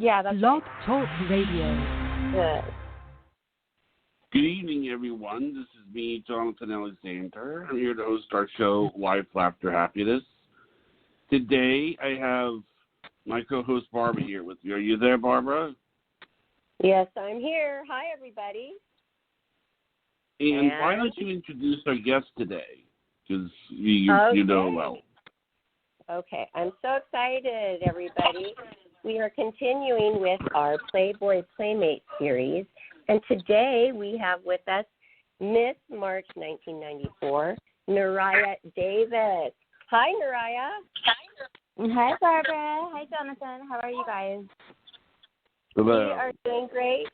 Yeah, that's Blog Talk Radio. good. Good evening, everyone. This is me, Jonathan Alexander. I'm here to host our show, Life, Laughter, Happiness. Today, I have my co-host, Barbara, here with me. Are you there, Barbara? Yes, I'm here. Hi, everybody. And why don't you introduce our guest today? Because you know well. Okay, I'm so excited, everybody. We are continuing with our Playboy Playmate series, and today we have with us Miss March 1994, Neriah Davis. Hi, Neriah. Hi, Barbara. Hi, Jonathan. How are you guys? Hello. We are doing great.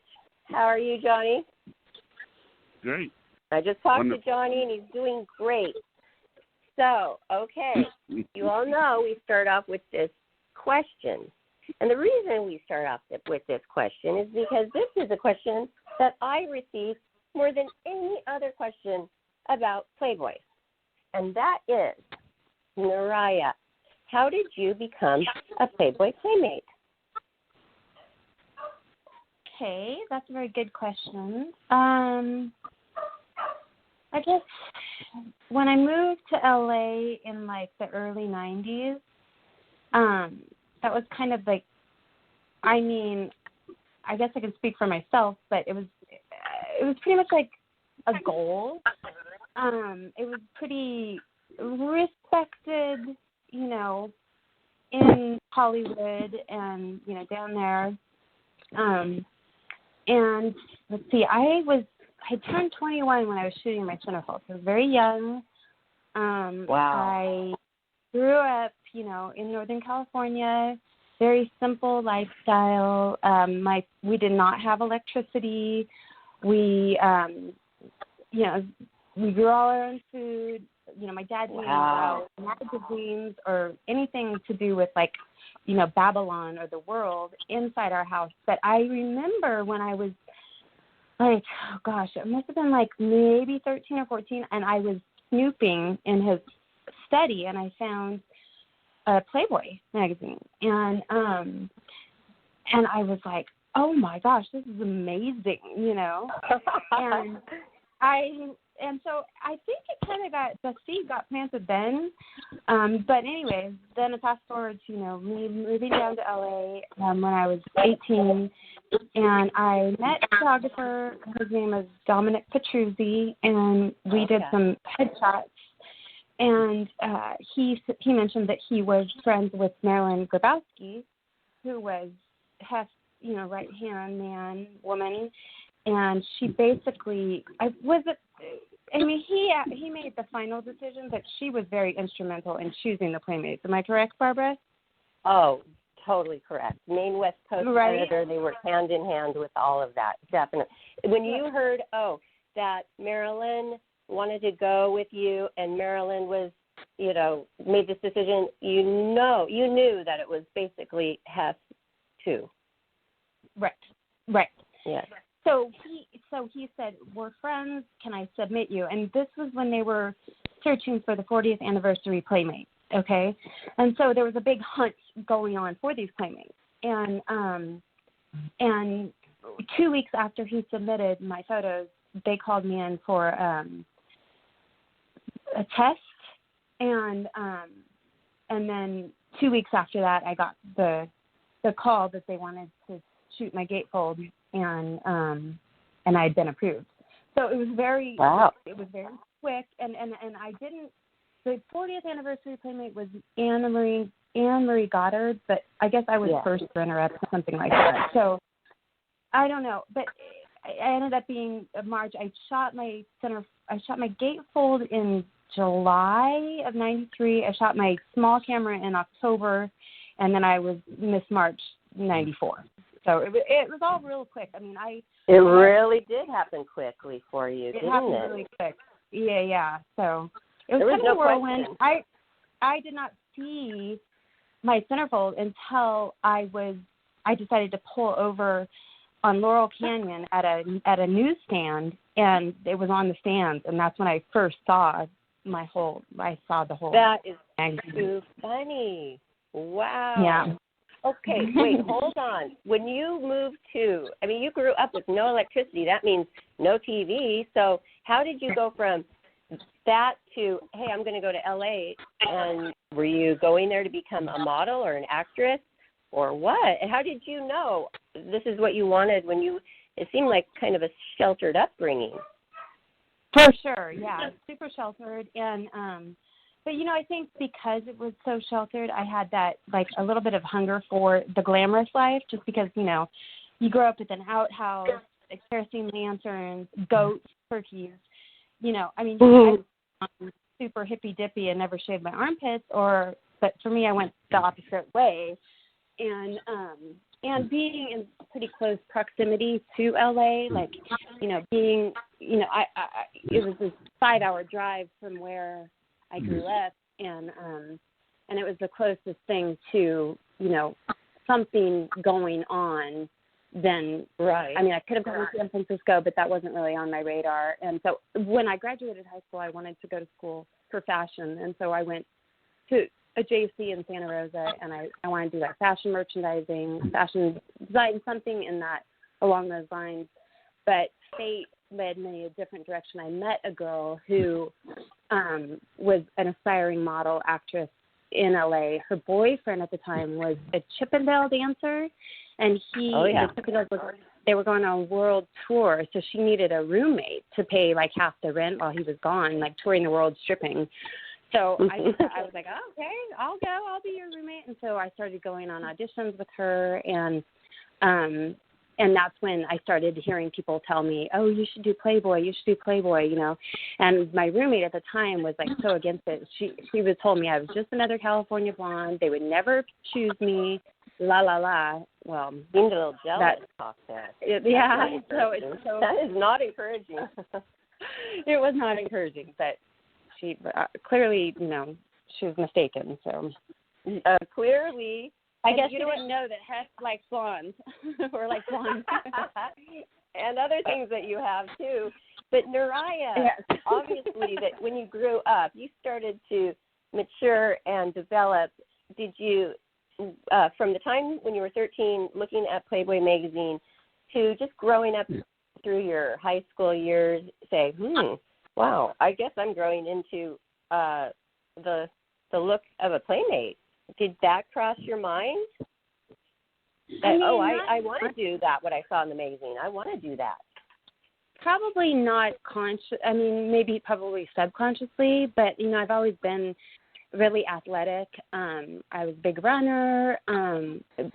How are you, Johnny? Great. I just talked Wonderful. to Johnny, and he's doing great. So, okay, you all know we start off with this question. And the reason we start off with this question is because this is a question that I receive more than any other question about Playboy. And that is, Neriah, how did you become a Playboy Playmate? Okay, that's a very good question. I guess when I moved to LA in like the early 90s, that was kind of like, I mean, I guess I can speak for myself, but it was pretty much like a goal. It was pretty respected, you know, in Hollywood and, you know, down there. And let's see, I turned 21 when I was shooting my centerfold. So I was very young. Wow. I grew up, you know, in Northern California, very simple lifestyle. We did not have electricity. We, you know, we grew all our own food. You know, my dad didn't allow magazines or anything to do with, like, you know, Babylon or the world inside our house. But I remember when I was like, oh gosh, it must have been like maybe 13 or 14, and I was snooping in his study, and I found a Playboy magazine, and I was like, oh my gosh, this is amazing, you know, and so I think it kind of the seed got planted then, but anyways, then fast forward to, you know, me moving down to LA when I was 18, and I met a photographer. His name was Dominic Petruzzi, and we did some headshots. And he mentioned that he was friends with Marilyn Grabowski, who was Hef's, you know, right hand man woman, and she basically he made the final decision, but she was very instrumental in choosing the Playmates. Am I correct, Barbara? Oh, totally correct. Maine West Coast editor, they worked hand in hand with all of that, definitely. When you heard, that Marilyn wanted to go with you and Marilyn was, you know, made this decision, you knew that it was basically Hef too. Right. Yes. So he said, we're friends, can I submit you? And this was when they were searching for the 40th anniversary Playmate, okay? And so there was a big hunt going on for these Playmates. And 2 weeks after he submitted my photos, they called me in for a test. And then 2 weeks after that, I got the call that they wanted to shoot my gatefold, and I had been approved. So it was very It was very quick, and I didn't. The 40th anniversary Playmate was Anne Marie Goddard, but I guess I was first runner-up or something like that. So I don't know, but I ended up being March. I shot my gatefold in July of '93. I shot my small camera in October, and then I was Miss March '94. So it was all real quick. I mean, It really did happen quickly for you, didn't it? It happened really quick. Yeah. So it was kind of a whirlwind. I did not see my centerfold until I decided to pull over on Laurel Canyon at a newsstand, and it was on the stands, and that's when I first saw the whole. That is magazine. too funny. Wow. Yeah. Okay, wait, hold on. When you moved to, I mean, you grew up with no electricity. That means no TV. So how did you go from that to, hey, I'm going to go to L.A., and were you going there to become a model or an actress or what? And how did you know this is what you wanted when you, it seemed like kind of a sheltered upbringing? For sure, yeah, super sheltered. And, but, you know, I think because it was so sheltered, I had that, like, a little bit of hunger for the glamorous life, just because, you know, you grow up with an outhouse, like kerosene lanterns, goats, turkeys. You know, I mean, I was super hippy-dippy and never shaved my armpits, but for me, I went the opposite way. And being in pretty close proximity to LA, like, you know, being, you know, it was a 5-hour drive from where I grew up, and it was the closest thing to, you know, something going on than, right. I mean, I could have gone to San Francisco, but that wasn't really on my radar. And so when I graduated high school, I wanted to go to school for fashion, and so I went to a JC in Santa Rosa, and I wanted to do like fashion merchandising, fashion design, something in that, along those lines. But fate led me a different direction. I met a girl who was an aspiring model actress in LA. Her boyfriend at the time was a Chippendale dancer, and the Chippendales they were going on a world tour, so she needed a roommate to pay like half the rent while he was gone, like touring the world stripping. So I was like, oh, okay, I'll go. I'll be your roommate. And so I started going on auditions with her, and that's when I started hearing people tell me, oh, you should do Playboy, you know. And my roommate at the time was like so against it. She was told me I was just another California blonde. They would never choose me. La la la. Well, seemed a little jealous. Yeah. So that is not encouraging. It was not encouraging, but she clearly, you know, she was mistaken. So clearly, I guess you didn't know that Hess likes blondes or like blondes, and other things that you have too. But Neriah, obviously, that when you grew up, you started to mature and develop. Did you, from the time when you were 13, looking at Playboy Magazine, to just growing up through your high school years, say, wow, I guess I'm growing into the look of a Playmate. Did that cross your mind? That, I want to do that, what I saw in the magazine. I want to do that. Probably not conscious. I mean, maybe probably subconsciously, but, you know, I've always been really athletic. I was a big runner,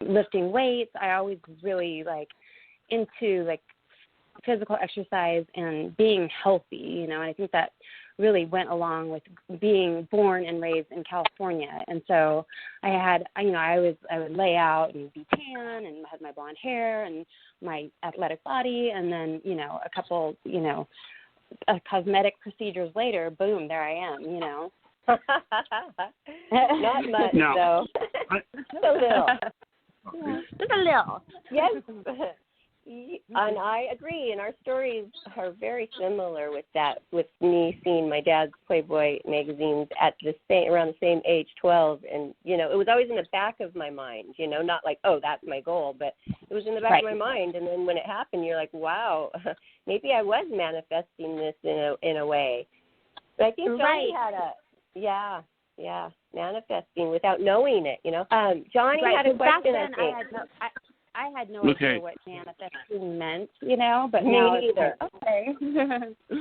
lifting weights. I always really, like, into, like, physical exercise and being healthy, you know, and I think that really went along with being born and raised in California. And so I had, you know, I would lay out and be tan and had my blonde hair and my athletic body, and then, you know, a couple, you know, cosmetic procedures later, boom, there I am, you know. Not much, though. Just a little. Just a little. Yes. And I agree, and our stories are very similar with that, with me seeing my dad's Playboy magazines at around the same age, 12, and, you know, it was always in the back of my mind, you know, not like, oh, that's my goal, but it was in the back of my mind, and then when it happened, you're like, wow, maybe I was manifesting this in a way. But I think Johnny had manifesting without knowing it, you know. Johnny had a question, I think. I had no idea what manifesting meant, you know, but now it's like, okay.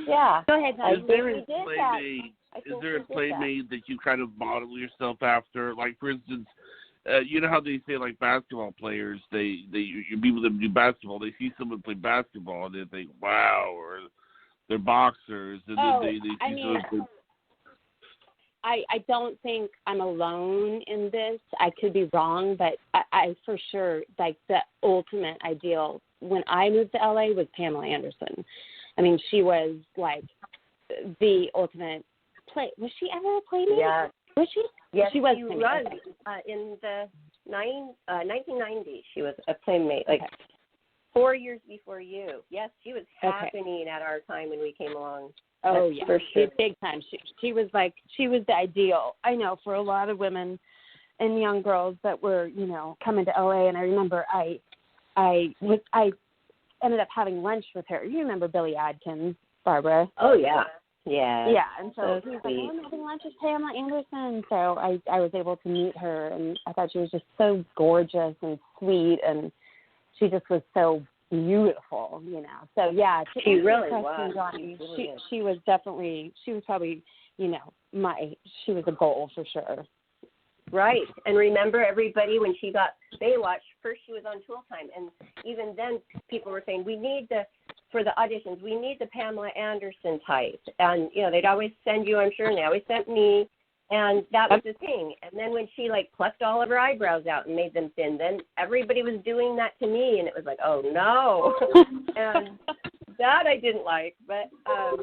Yeah. Go ahead, Johnny. Is there a Playmate that you kind of model yourself after? Like, for instance, you know how they say, like, basketball players, people that do basketball, they see someone play basketball and they think, wow, or they're boxers, and then they see I don't think I'm alone in this. I could be wrong, but I for sure, like, the ultimate ideal when I moved to LA was Pamela Anderson. I mean, she was like the ultimate was she ever a Playmate? Yeah. Was she? Yes, she was. In the 1990s, she was a Playmate, like 4 years before you. Yes, she was happening at our time when we came along. Oh, yeah, for sure. Big time. She was the ideal, I know, for a lot of women. and young girls that were, you know, coming to LA. And I remember I ended up having lunch with her. You remember Billy Adkins, Barbara? Oh, yeah. Yeah. Yeah, and so he was sweet. like, oh, I'm having lunch with Pamela Anderson. So I was able to meet her, and I thought she was just so gorgeous and sweet, and she just was so beautiful, you know. So, yeah, she really was. Johnny, she was definitely, she was probably, you know, she was a goal for sure. Right. And remember, everybody, when she got Baywatch, first she was on Tool Time. And even then, people were saying, for the auditions, we need the Pamela Anderson type. And, you know, they'd always send you, I'm sure, and they always sent me. And that was the thing. And then when she, like, plucked all of her eyebrows out and made them thin, then everybody was doing that to me. And it was like, oh, no. And that I didn't like. But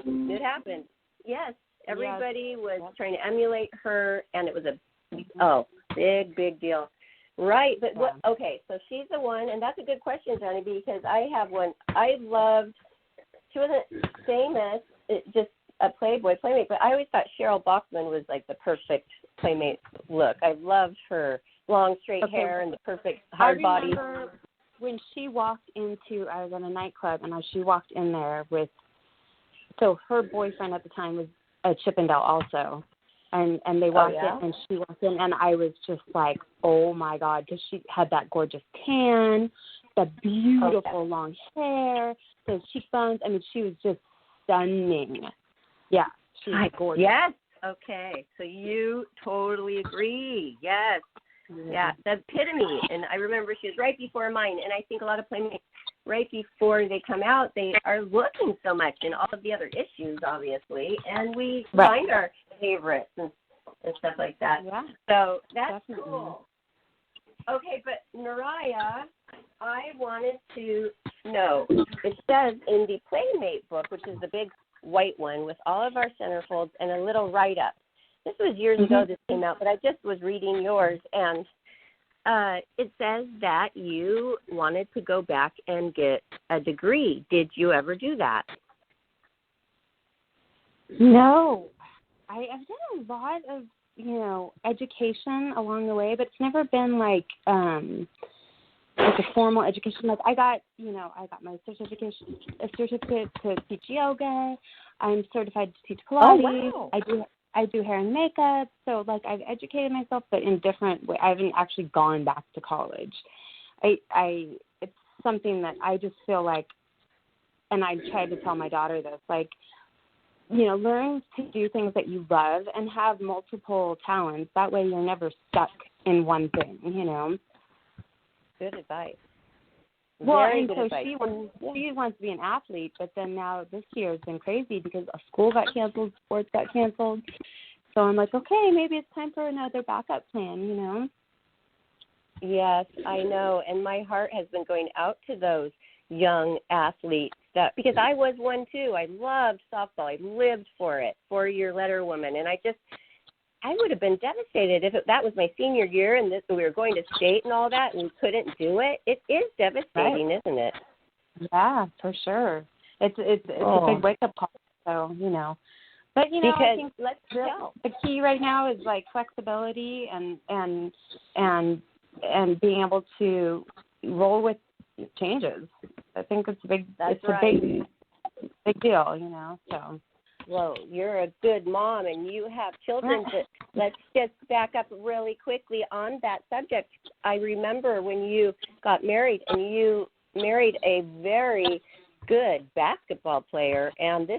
it happened. Yes, everybody was trying to emulate her, and it was a big deal. Right, but okay, so she's the one, and that's a good question, Johnny, because I have one. She wasn't famous, just a Playboy Playmate, but I always thought Cheryl Bachman was like the perfect Playmate look. I loved her long, straight hair and the perfect hard body. I remember when she walked into, I was in a nightclub, and she walked in there with, so her boyfriend at the time was a Chippendale also. And they walked in, and she walked in, and I was just like, oh, my God, because she had that gorgeous tan, the beautiful long hair, those cheekbones. I mean, she was just stunning. Yeah, she was gorgeous. Yes. Okay. So you totally agree. Yes. Yeah, the epitome. And I remember she was right before mine, and I think a lot of Playmates, right before they come out, they are looking so much in all of the other issues, obviously, and we find our favorites and stuff like that. Yeah. So that's definitely cool. Okay, but Neriah, I wanted to know, it says in the Playmate book, which is the big white one with all of our centerfolds and a little write-up. This was years ago this came out, but I just was reading yours, and it says that you wanted to go back and get a degree. Did you ever do that? No. I've done a lot of, you know, education along the way, but it's never been like a formal education. Like I got my certificate to teach yoga. I'm certified to teach Pilates. Oh, wow. I do hair and makeup. So like I've educated myself, but in different ways. I haven't actually gone back to college. It's something that I just feel like, and I tried to tell my daughter this, like, you know, learn to do things that you love and have multiple talents. That way you're never stuck in one thing, you know. Good advice. Well, Very and good so advice. she wants to be an athlete, but then now this year has been crazy because a school got canceled, sports got canceled. So I'm like, okay, maybe it's time for another backup plan, you know. Yes, I know, and my heart has been going out to those young athletes because I was one too. I loved softball. I lived for it, 4-year letter woman, and I would have been devastated if that was my senior year and we were going to state and all that and we couldn't do it. It is devastating, isn't it? Yeah, for sure. It's a big wake up call. So you know, but you know, because I think the key right now is like flexibility and being able to roll with changes. I think it's a big big deal, you know. So. Well, you're a good mom and you have children. Let's just back up really quickly on that subject. I remember when you got married and you married a very good basketball player, and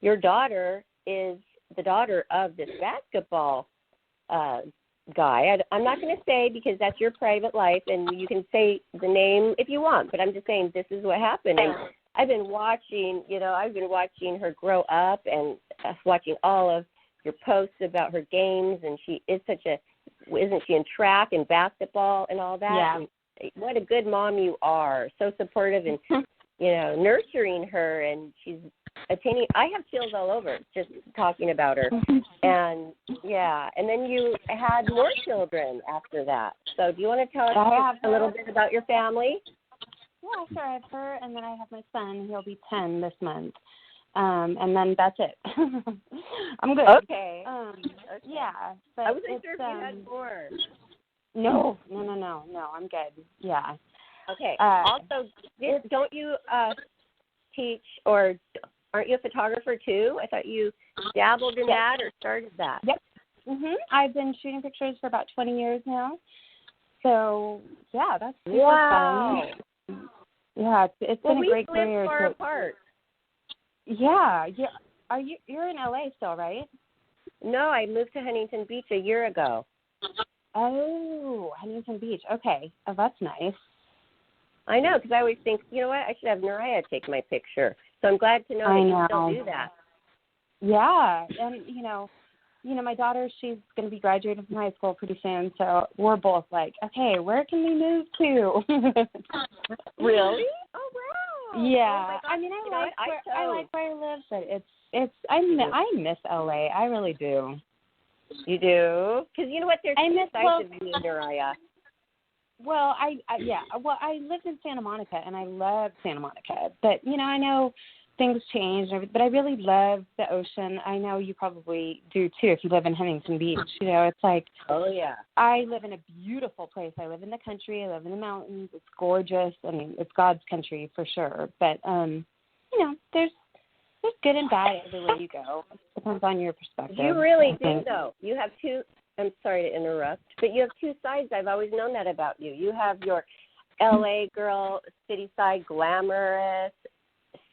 your daughter is the daughter of this basketball guy. I'm not going to say because that's your private life, and you can say the name if you want, but I'm just saying this is what happened. And I've been watching her grow up and watching all of your posts about her games, and she is isn't she in track and basketball and all that? Yeah. And what a good mom you are. So supportive and, you know, nurturing her, and she's attaining. I have chills all over just talking about her. And, yeah, and then you had more children after that. So do you want to tell us a little bit about your family? Yeah, sure. I have her, and then I have my son. He'll be 10 this month. And then that's it. I'm good. Okay. Yeah. But I wasn't sure if you had more. No, I'm good. Yeah. Okay. Also, don't you teach, or aren't you a photographer too? I thought you dabbled in that or started that. Yep. I've been shooting pictures for about 20 years now. So, yeah, that's super fun. Yeah, it's been a great career. We live far apart. Yeah. You're in LA still, right? No, I moved to Huntington Beach a year ago. Oh, Huntington Beach. Okay. Oh, that's nice. I know, because I always think, you know what, I should have Neriah take my picture. So I'm glad to know that you still do that. Yeah, and, my daughter, she's going to be graduating from high school pretty soon, so we're both like, okay, where can we move to? Really? Oh, wow. Yeah. Oh, my gosh. I like where I live, but I miss LA. I really do. You do? Because you know what? There's two sides of me, Neriah. Well, I lived in Santa Monica, and I love Santa Monica. But, I know things change, but I really love the ocean. I know you probably do, too, if you live in Huntington Beach. It's like, oh, yeah. I live in a beautiful place. I live in the country. I live in the mountains. It's gorgeous. I mean, it's God's country for sure. But, there's good and bad everywhere you go. It depends on your perspective. You really do, though. You have two. I'm sorry to interrupt, but you have two sides. I've always known that about you. You have your LA girl, city side, glamorous,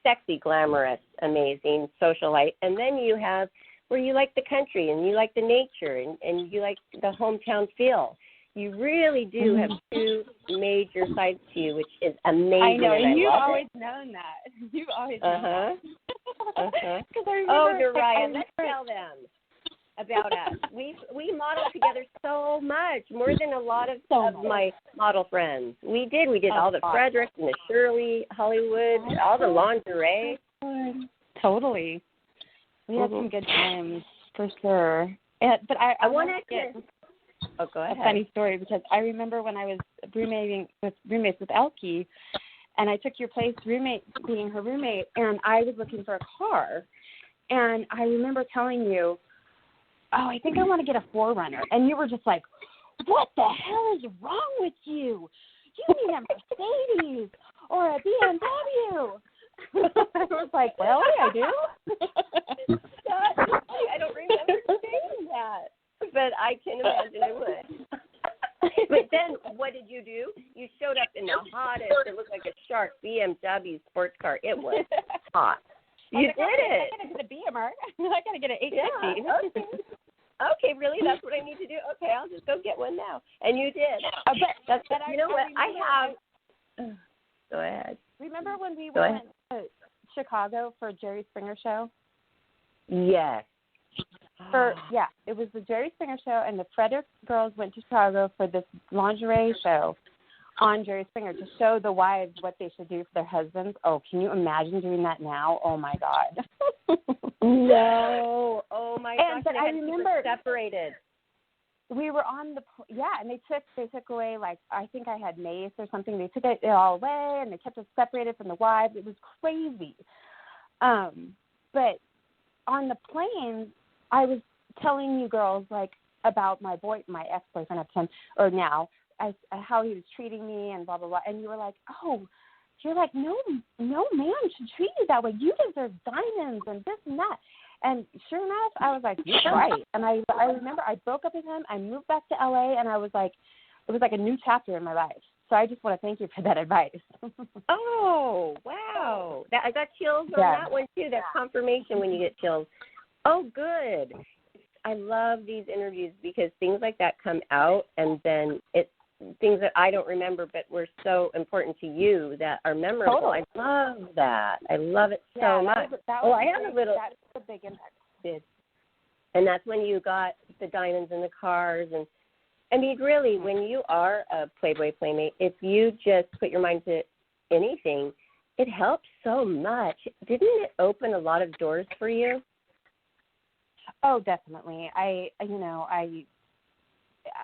sexy, glamorous, amazing socialite. And then you have where you like the country and you like the nature and you like the hometown feel. You really do have two major sides to you, which is amazing. I know, and you've always known that. You've always known that. Oh, Neriah, let's tell them about us. We model together so much, more than a lot of my model friends. We did all the Frederick and the Shirley, Hollywood, all the lingerie. Totally. We had some good times, for sure. But I wanted to... Oh, go ahead. A funny story, because I remember when I was roommates with Elkie, and I took your place being her roommate, and I was looking for a car. And I remember telling you, oh, I think I want to get a 4Runner. And you were just like, what the hell is wrong with you? You need a Mercedes or a BMW. I was like, well, I do. I don't remember saying that, but I can imagine I would. But then what did you do? You showed up in the hottest, it looked like a shark, BMW sports car. It was hot. You did it. I got to get a Beamer. I got to get an 850. Yeah, okay, really? That's what I need to do? Okay, I'll just go get one now. And you did. You know what? I have. Go ahead. Remember when we went to Chicago for Jerry Springer show? Yes. It was the Jerry Springer show, and the Frederick girls went to Chicago for this lingerie show on Jerry Springer to show the wives what they should do for their husbands. Oh, can you imagine doing that now? Oh, my God. No. Oh, my gosh. But I remember separated. We were on and they took away, like, I think I had mace or something. They took it all away, and they kept us separated from the wives. It was crazy. But on the plane, I was telling you girls, like, about my ex-boyfriend at the time, or now, how he was treating me and blah, blah, blah. And you were like, oh, you're like, no man should treat you that way. You deserve diamonds and this and that. And sure enough, I was like, you're right. And I remember I broke up with him. I moved back to LA, and I was like, it was like a new chapter in my life. So I just want to thank you for that advice. Oh, wow. I got chills on that one, too, that confirmation when you get chills. Oh, good. I love these interviews because things like that come out, and then it's things that I don't remember but were so important to you that are memorable. Totally. I love that. I love it so much. I have a little. That's a big impact. Did. And that's when you got the diamonds in the cars. And I mean, really, when you are a Playboy Playmate, if you just put your mind to anything, it helps so much. Didn't it open a lot of doors for you? Oh, definitely.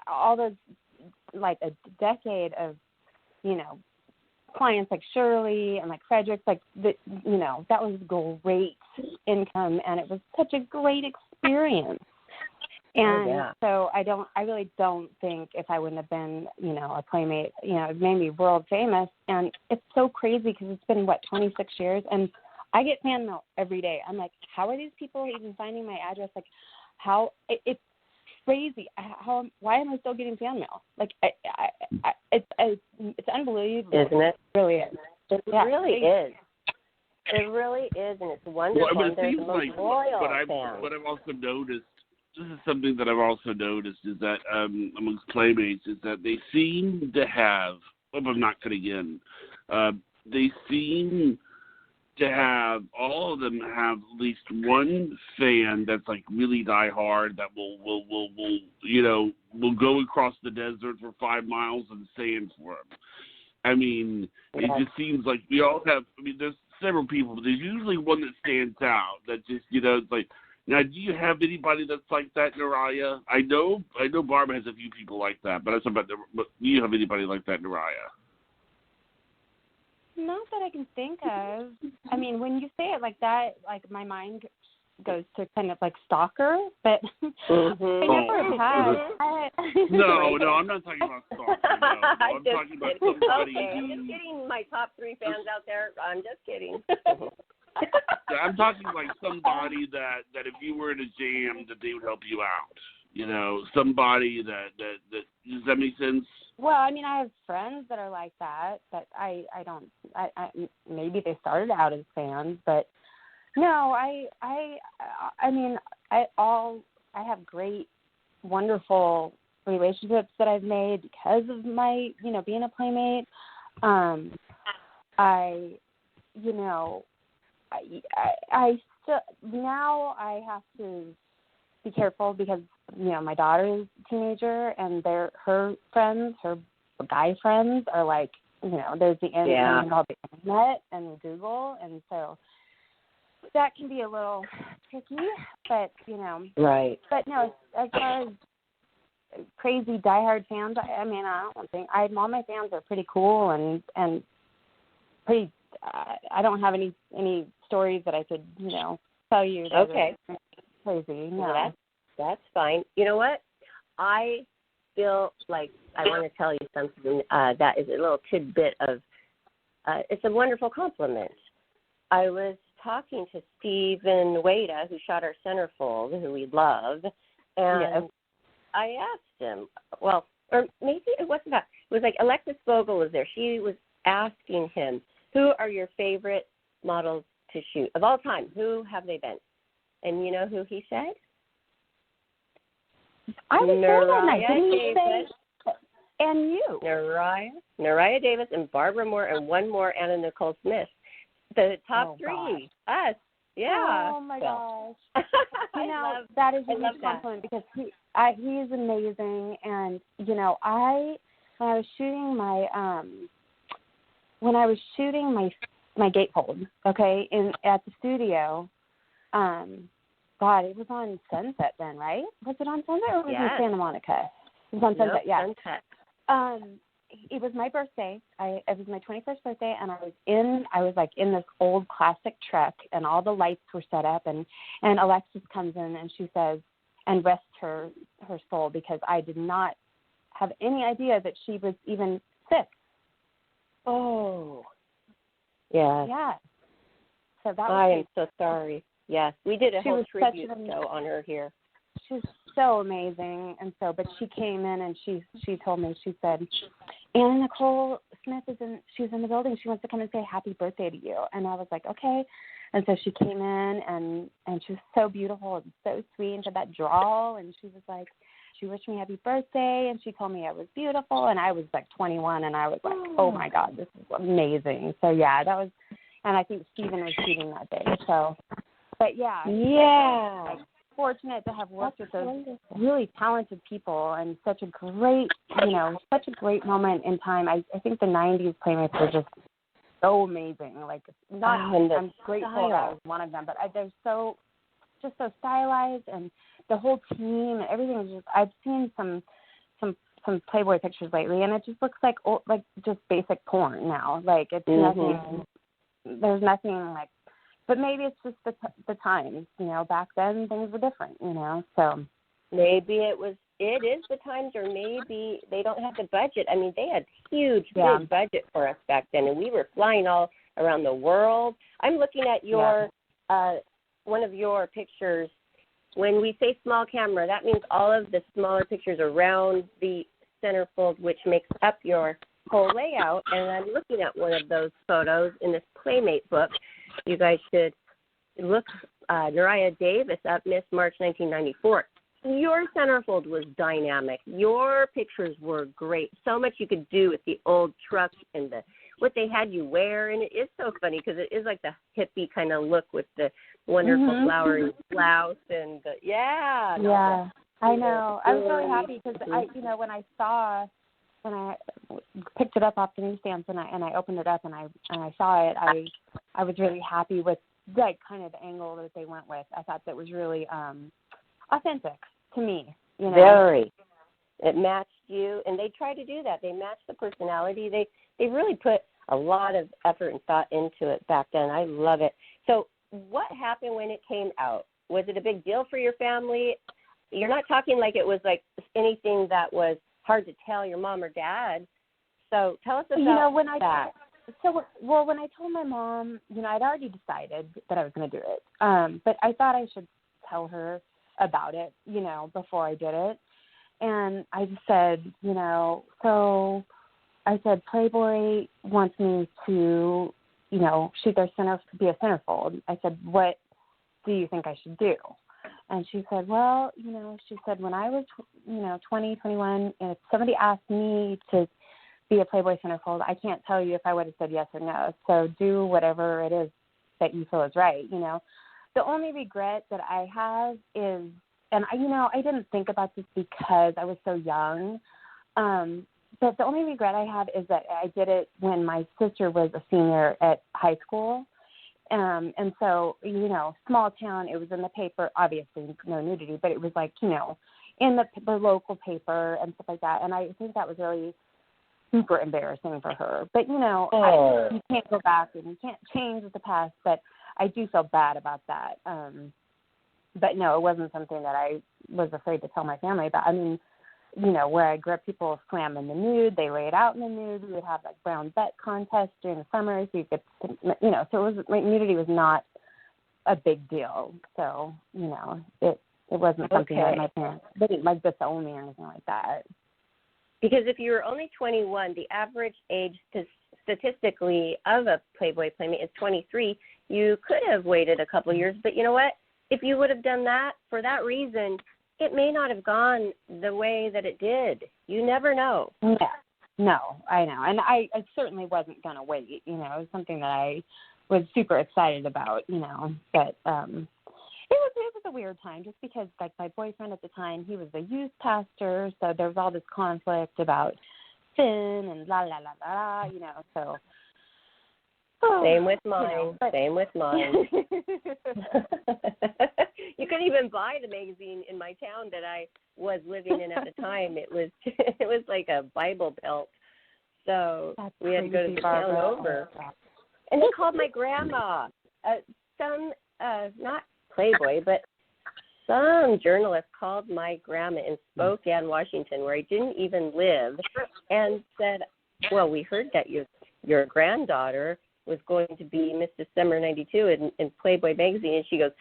All those, like, a decade of, clients like Shirley and like Frederick, like, that was great income, and it was such a great experience. And so I really don't think if I wouldn't have been, a Playmate, it made me world famous. And it's so crazy because it's been, 26 years? And I get fan mail every day. I'm like, how are these people even finding my address? Like, it's crazy. Why am I still getting fan mail? Like, it's unbelievable. Isn't it? It really is. It really is. It really is, and it's wonderful. Well, and there's the most loyal fans. What I've also noticed, this is something that I've also noticed, is that amongst Playmates, is that they seem to have, if I'm not going again, they seem to have, all of them have at least one fan that's like really diehard that will go across the desert for 5 miles and stand for them. I mean, it just seems like we all have, there's several people, but there's usually one that stands out that just, it's like, now, do you have anybody that's like that, Neriah? I know Barbara has a few people like that, but but do you have anybody like that, Neriah? Not that I can think of. I mean, when you say it like that, like my mind goes to kind of like stalker, but I never have. No, I'm not talking about stalker. No. I'm talking about somebody. Okay, I'm just getting my top 3 fans out there. I'm just kidding. I'm talking like somebody that if you were in a jam, that they would help you out. Somebody that does that make sense? Well, I mean, I have friends that are like that, but I don't. Maybe they started out as fans, but no, I have great, wonderful relationships that I've made because of my, being a Playmate. I still, now I have to be careful because, my daughter is a teenager and her friends, her guy friends are like, there's the all the internet and Google, and so that can be a little tricky, but, Right. But no, as far as crazy diehard fans, I don't think, all my fans are pretty cool and pretty, I don't have any stories that I could, tell you. Okay. Crazy. No. Well, that's fine. You know what? I feel like I want to tell you something that is a little tidbit of, it's a wonderful compliment. I was talking to Stephen Wada, who shot our centerfold, who we love, and I asked him, or maybe it wasn't that. It was like Alexis Vogel was there. She was asking him, who are your favorite models to shoot of all time? Who have they been? And you know who he said? I was there that night. Didn't Davis. You say, and you. Neriah Davis and Barbara Moore and one more, Anna Nicole Smith. The top 3. Gosh. Us. Yeah. Oh, my gosh. That is a huge compliment because he's amazing. And, when I was shooting my gatefold, okay, at the studio, God, it was on Sunset then, right? Was it on Sunset or was it in Santa Monica? It was on Sunset, Sunset. It was my birthday. It was my 21st birthday, and I was like in this old classic truck, and all the lights were set up, and Alexis comes in and she says, and rests her soul, because I did not have any idea that she was even sick. Oh. Yeah. Yeah. So that I am so sorry. Yes, we did a whole tribute show on her here. She's so amazing, and but she came in and she told me, she said, Anna Nicole Smith she's in the building. She wants to come and say happy birthday to you. And I was like, okay. And so she came in and she was so beautiful and so sweet and had that drawl, and she was like, she wished me happy birthday, and she told me I was beautiful, and I was like 21, and I was like, oh my God, this is amazing. So yeah, that was, and I think Stephen was shooting that day. So, but yeah. Yeah. I'm fortunate to have worked with those really talented people, and such a great, such a great moment in time. I think the 90s Playmates were just so amazing. Like, I'm grateful that I was one of them, but they're so stylized, and the whole team and everything is just, I've seen some Playboy pictures lately, and it just looks like just basic porn now. Like, it's nothing, there's nothing like, but maybe it's just the times, back then things were different, so. Maybe it is the times, or maybe they don't have the budget. I mean, they had huge, big budget for us back then, and we were flying all around the world. I'm looking at your one of your pictures. When we say small camera, that means all of the smaller pictures around the centerfold, which makes up your whole layout. And I'm looking at one of those photos in this Playmate book. You guys should look Neriah Davis up, Miss March 1994. Your centerfold was dynamic. Your pictures were great. So much you could do with the old truck and what they had you wear. And it is so funny because it is like the hippie kind of look with the wonderful flowery blouse and I know. I was really happy because when I picked it up off the newsstands and I opened it up and I saw it, I was really happy with that kind of angle that they went with. I thought that was really authentic to me. Very. It matched you, and they try to do that. They match the personality. They really put a lot of effort and thought into it back then. I love it. So what happened when it came out? Was it a big deal for your family? You're not talking like it was like anything that was hard to tell your mom or dad. So tell us about when that. When I told my mom, I'd already decided that I was going to do it. But I thought I should tell her about it, before I did it. And I just said, so I said, Playboy wants me to, shoot their be a centerfold. I said, what do you think I should do? And she said, well, she said, when I was, 20, 21, and if somebody asked me to be a Playboy centerfold, I can't tell you if I would have said yes or no. So do whatever it is that you feel is right, The only regret that I have is, and I didn't think about this because I was so young, but the only regret I have is that I did it when my sister was a senior at high school. And so, small town, it was in the paper, obviously no nudity, but it was like, in the local paper and stuff like that. And I think that was really super embarrassing for her. But, you can't go back and you can't change the past, but I do feel bad about that. But no, it wasn't something that I was afraid to tell my family about. I mean, where I grew up, people swam in the nude. They laid out in the nude. We would have like brown bet contests during the summer. So you could, so it was, like, nudity was not a big deal. So, it wasn't something that my parents, they didn't like disown me or anything like that. Because if you were only 21, the average age statistically of a Playboy Playmate is 23. You could have waited a couple years, but you know what? If you would have done that for that reason, it may not have gone the way that it did. You never know. Yeah. No, I know. And I certainly wasn't going to wait. It was something that I was super excited about, But it was a weird time just because, like, my boyfriend at the time, he was a youth pastor, so there was all this conflict about sin and la, la, la, la, so. Same with mine. Same with mine. You couldn't even buy the magazine in my town that I was living in at the time. It was like a Bible Belt. So we had to go to the town over. And they called my grandma. Not Playboy, but some journalist called my grandma in Spokane, Washington, where I didn't even live, and said, well, we heard that your granddaughter was going to be Miss December 92 in Playboy Magazine. And she goes,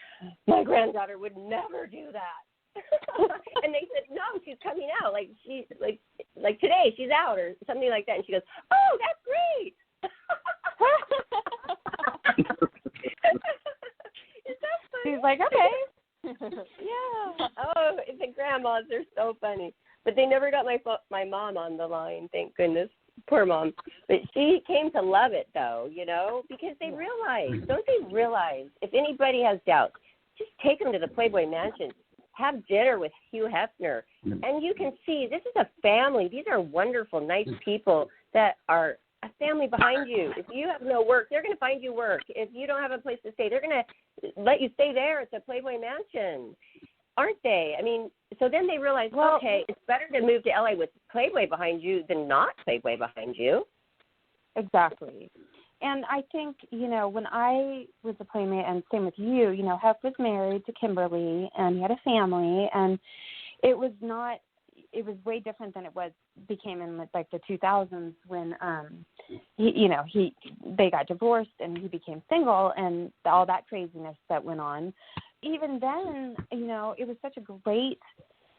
my granddaughter would never do that. And they said, no, she's coming out. Like today, she's out or something like that. And she goes, oh, that's great. Is that funny? She's like, okay. Yeah. Oh, the grandmas, they're so funny. But they never got my mom on the line, thank goodness. Poor mom. But she came to love it, though, because they don't they realize, if anybody has doubts, just take them to the Playboy Mansion. Have dinner with Hugh Hefner. And you can see this is a family. These are wonderful, nice people that are a family behind you. If you have no work, they're going to find you work. If you don't have a place to stay, they're going to let you stay there at the Playboy Mansion. Aren't they? I mean, so then they realize, okay, it's better to move to LA with Playboy behind you than not Playboy behind you. Exactly. And I think, when I was a Playmate, and same with you, Hef was married to Kimberly, and he had a family, and it was way different than became in like the 2000s when they got divorced and he became single and all that craziness that went on. Even then, it was such a great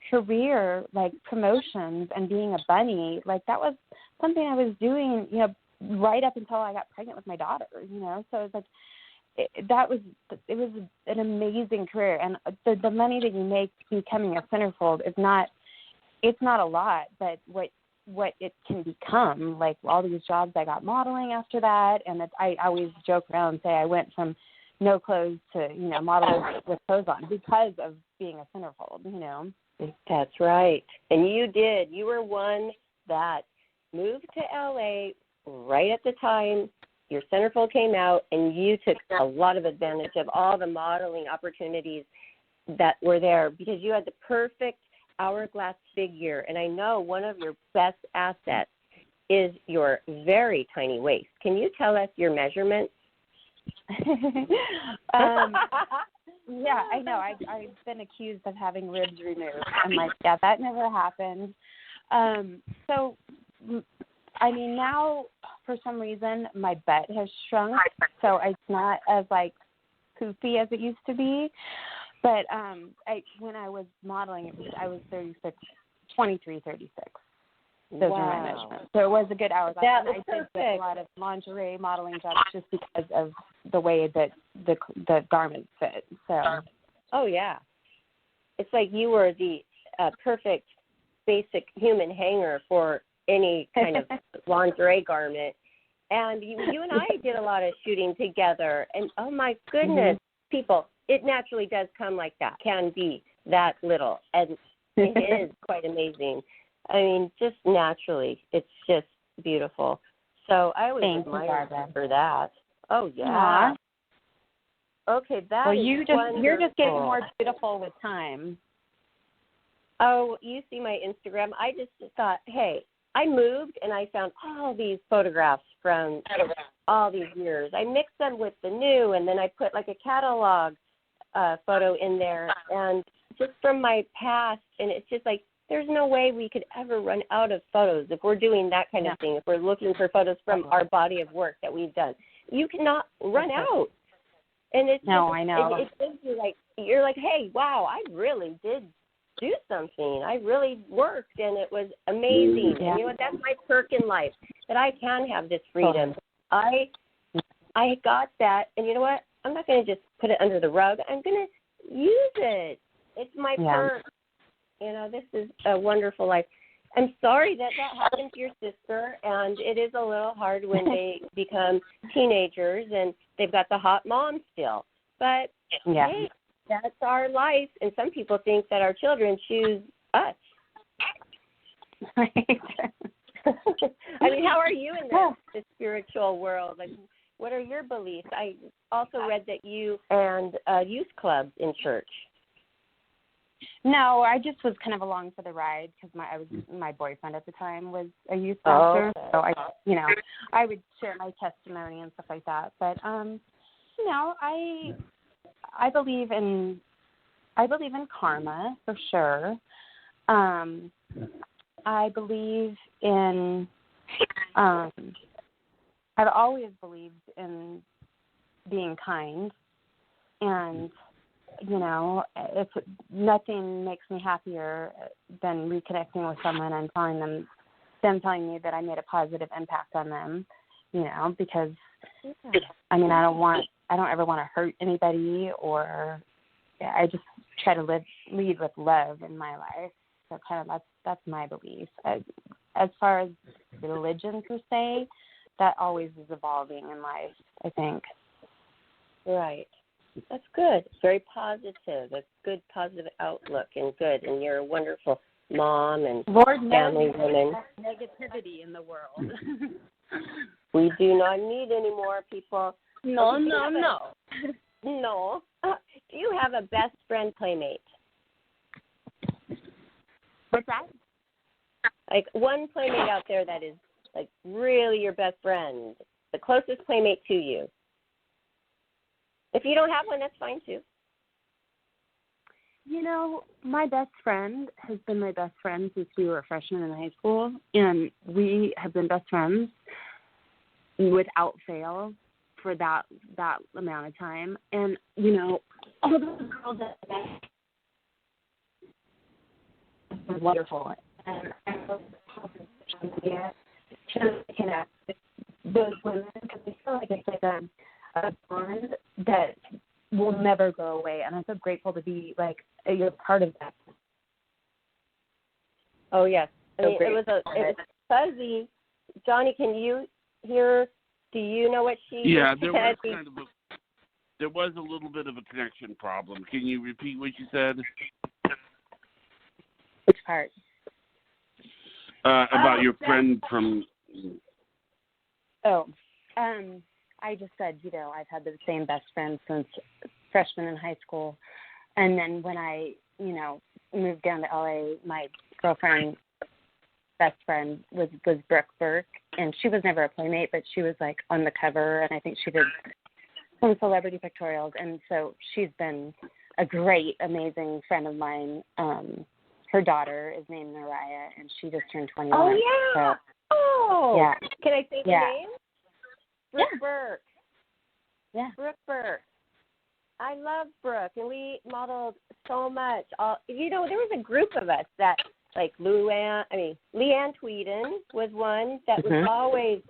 career, like promotions and being a bunny. Like that was something I was doing, right up until I got pregnant with my daughter, so it was like, it was an amazing career. And the money that you make becoming a centerfold it's not a lot, but what it can become, like all these jobs I got modeling after that. And I always joke around and say I went from no clothes to, modeling with clothes on because of being a centerfold, That's right. And you were one that moved to LA right at the time your centerfold came out, and you took a lot of advantage of all the modeling opportunities that were there because you had the perfect hourglass figure. And I know one of your best assets is your very tiny waist. Can you tell us your measurements? Yeah, I know. I've been accused of having ribs removed. I'm like, yeah, that never happened. So, I mean, now for some reason my butt has shrunk, so it's not as like poofy as it used to be. But when I was modeling, I was 23, 36. Those were my measurements. So it was a good hour. That and I did get a lot of lingerie modeling jobs just because of the way that the garments fit. So. Oh, yeah. It's like you were the perfect basic human hanger for any kind of lingerie garment. And you and I did a lot of shooting together. And, oh, my goodness, people, it naturally does come like that, can be that little. And it is quite amazing. I mean, just naturally, it's just beautiful. So I always admire you for that. Oh, yeah. Aww. Okay, that well, is you're just getting more beautiful with time. Oh, you see my Instagram. I just thought, hey, I moved and I found all these photographs from all these years. I mixed them with the new, and then I put like a catalog photo in there, and just from my past, and it's just like, there's no way we could ever run out of photos if we're doing that kind of thing, if we're looking for photos from our body of work that we've done. You cannot run out. And it's I know. It gives you like, you're like, hey, wow, I really did do something. I really worked, and it was amazing. Yeah. And you know what? That's my perk in life, that I can have this freedom. I got that, and you know what? I'm not going to just put it under the rug. I'm going to use it. It's my perk. This is a wonderful life. I'm sorry that happened to your sister, and it is a little hard when they become teenagers and they've got the hot mom still. But, hey, that's our life, and some people think that our children choose us. Right. I mean, how are you in the spiritual world? Like, what are your beliefs? I also read that you and youth clubs in church. No, I just was kind of along for the ride because my boyfriend at the time was a youth pastor, so I would share my testimony and stuff like that. But I believe in karma for sure. I believe in. I've always believed in being kind, and if nothing makes me happier than reconnecting with someone and telling them me that I made a positive impact on them, because I mean, I don't ever want to hurt anybody, or I just try to lead with love in my life. So kind of that's my belief. As far as religion per se, that always is evolving in life, I think. Right. That's good. Very positive. A good positive outlook, and good. And you're a wonderful mom and family woman. Negativity in the world. We do not need any more people. No. No. Do you have a best friend playmate? What's that? Like one playmate out there that is like really your best friend, the closest playmate to you. If you don't have one, that's fine too. My best friend has been my best friend since we were freshmen in high school, and we have been best friends without fail for that amount of time. And, all those girls that I met were wonderful. And I love social media to connect with those women because I feel like it's like a bond that will never go away. And I'm so grateful to be, you're part of that. Oh, yes. I mean, it was fuzzy. Johnny, can you hear? Do you know what she Yeah, said? There was a little bit of a connection problem. Can you repeat what you said? Which part? About your friend from... I just said, I've had the same best friend since freshman in high school. And then when I, moved down to LA, my girlfriend, best friend was Brooke Burke. And she was never a Playmate, but she was on the cover. And I think she did some celebrity pictorials. And so she's been a great, amazing friend of mine. Her daughter is named Neriah, and she just turned 21. Oh, yeah. So, yeah. Can I say the name? Brooke Burke. Yeah. Brooke Burke. I love Brooke, and we modeled so much. There was a group of us that, Leanne Tweeden was one that was always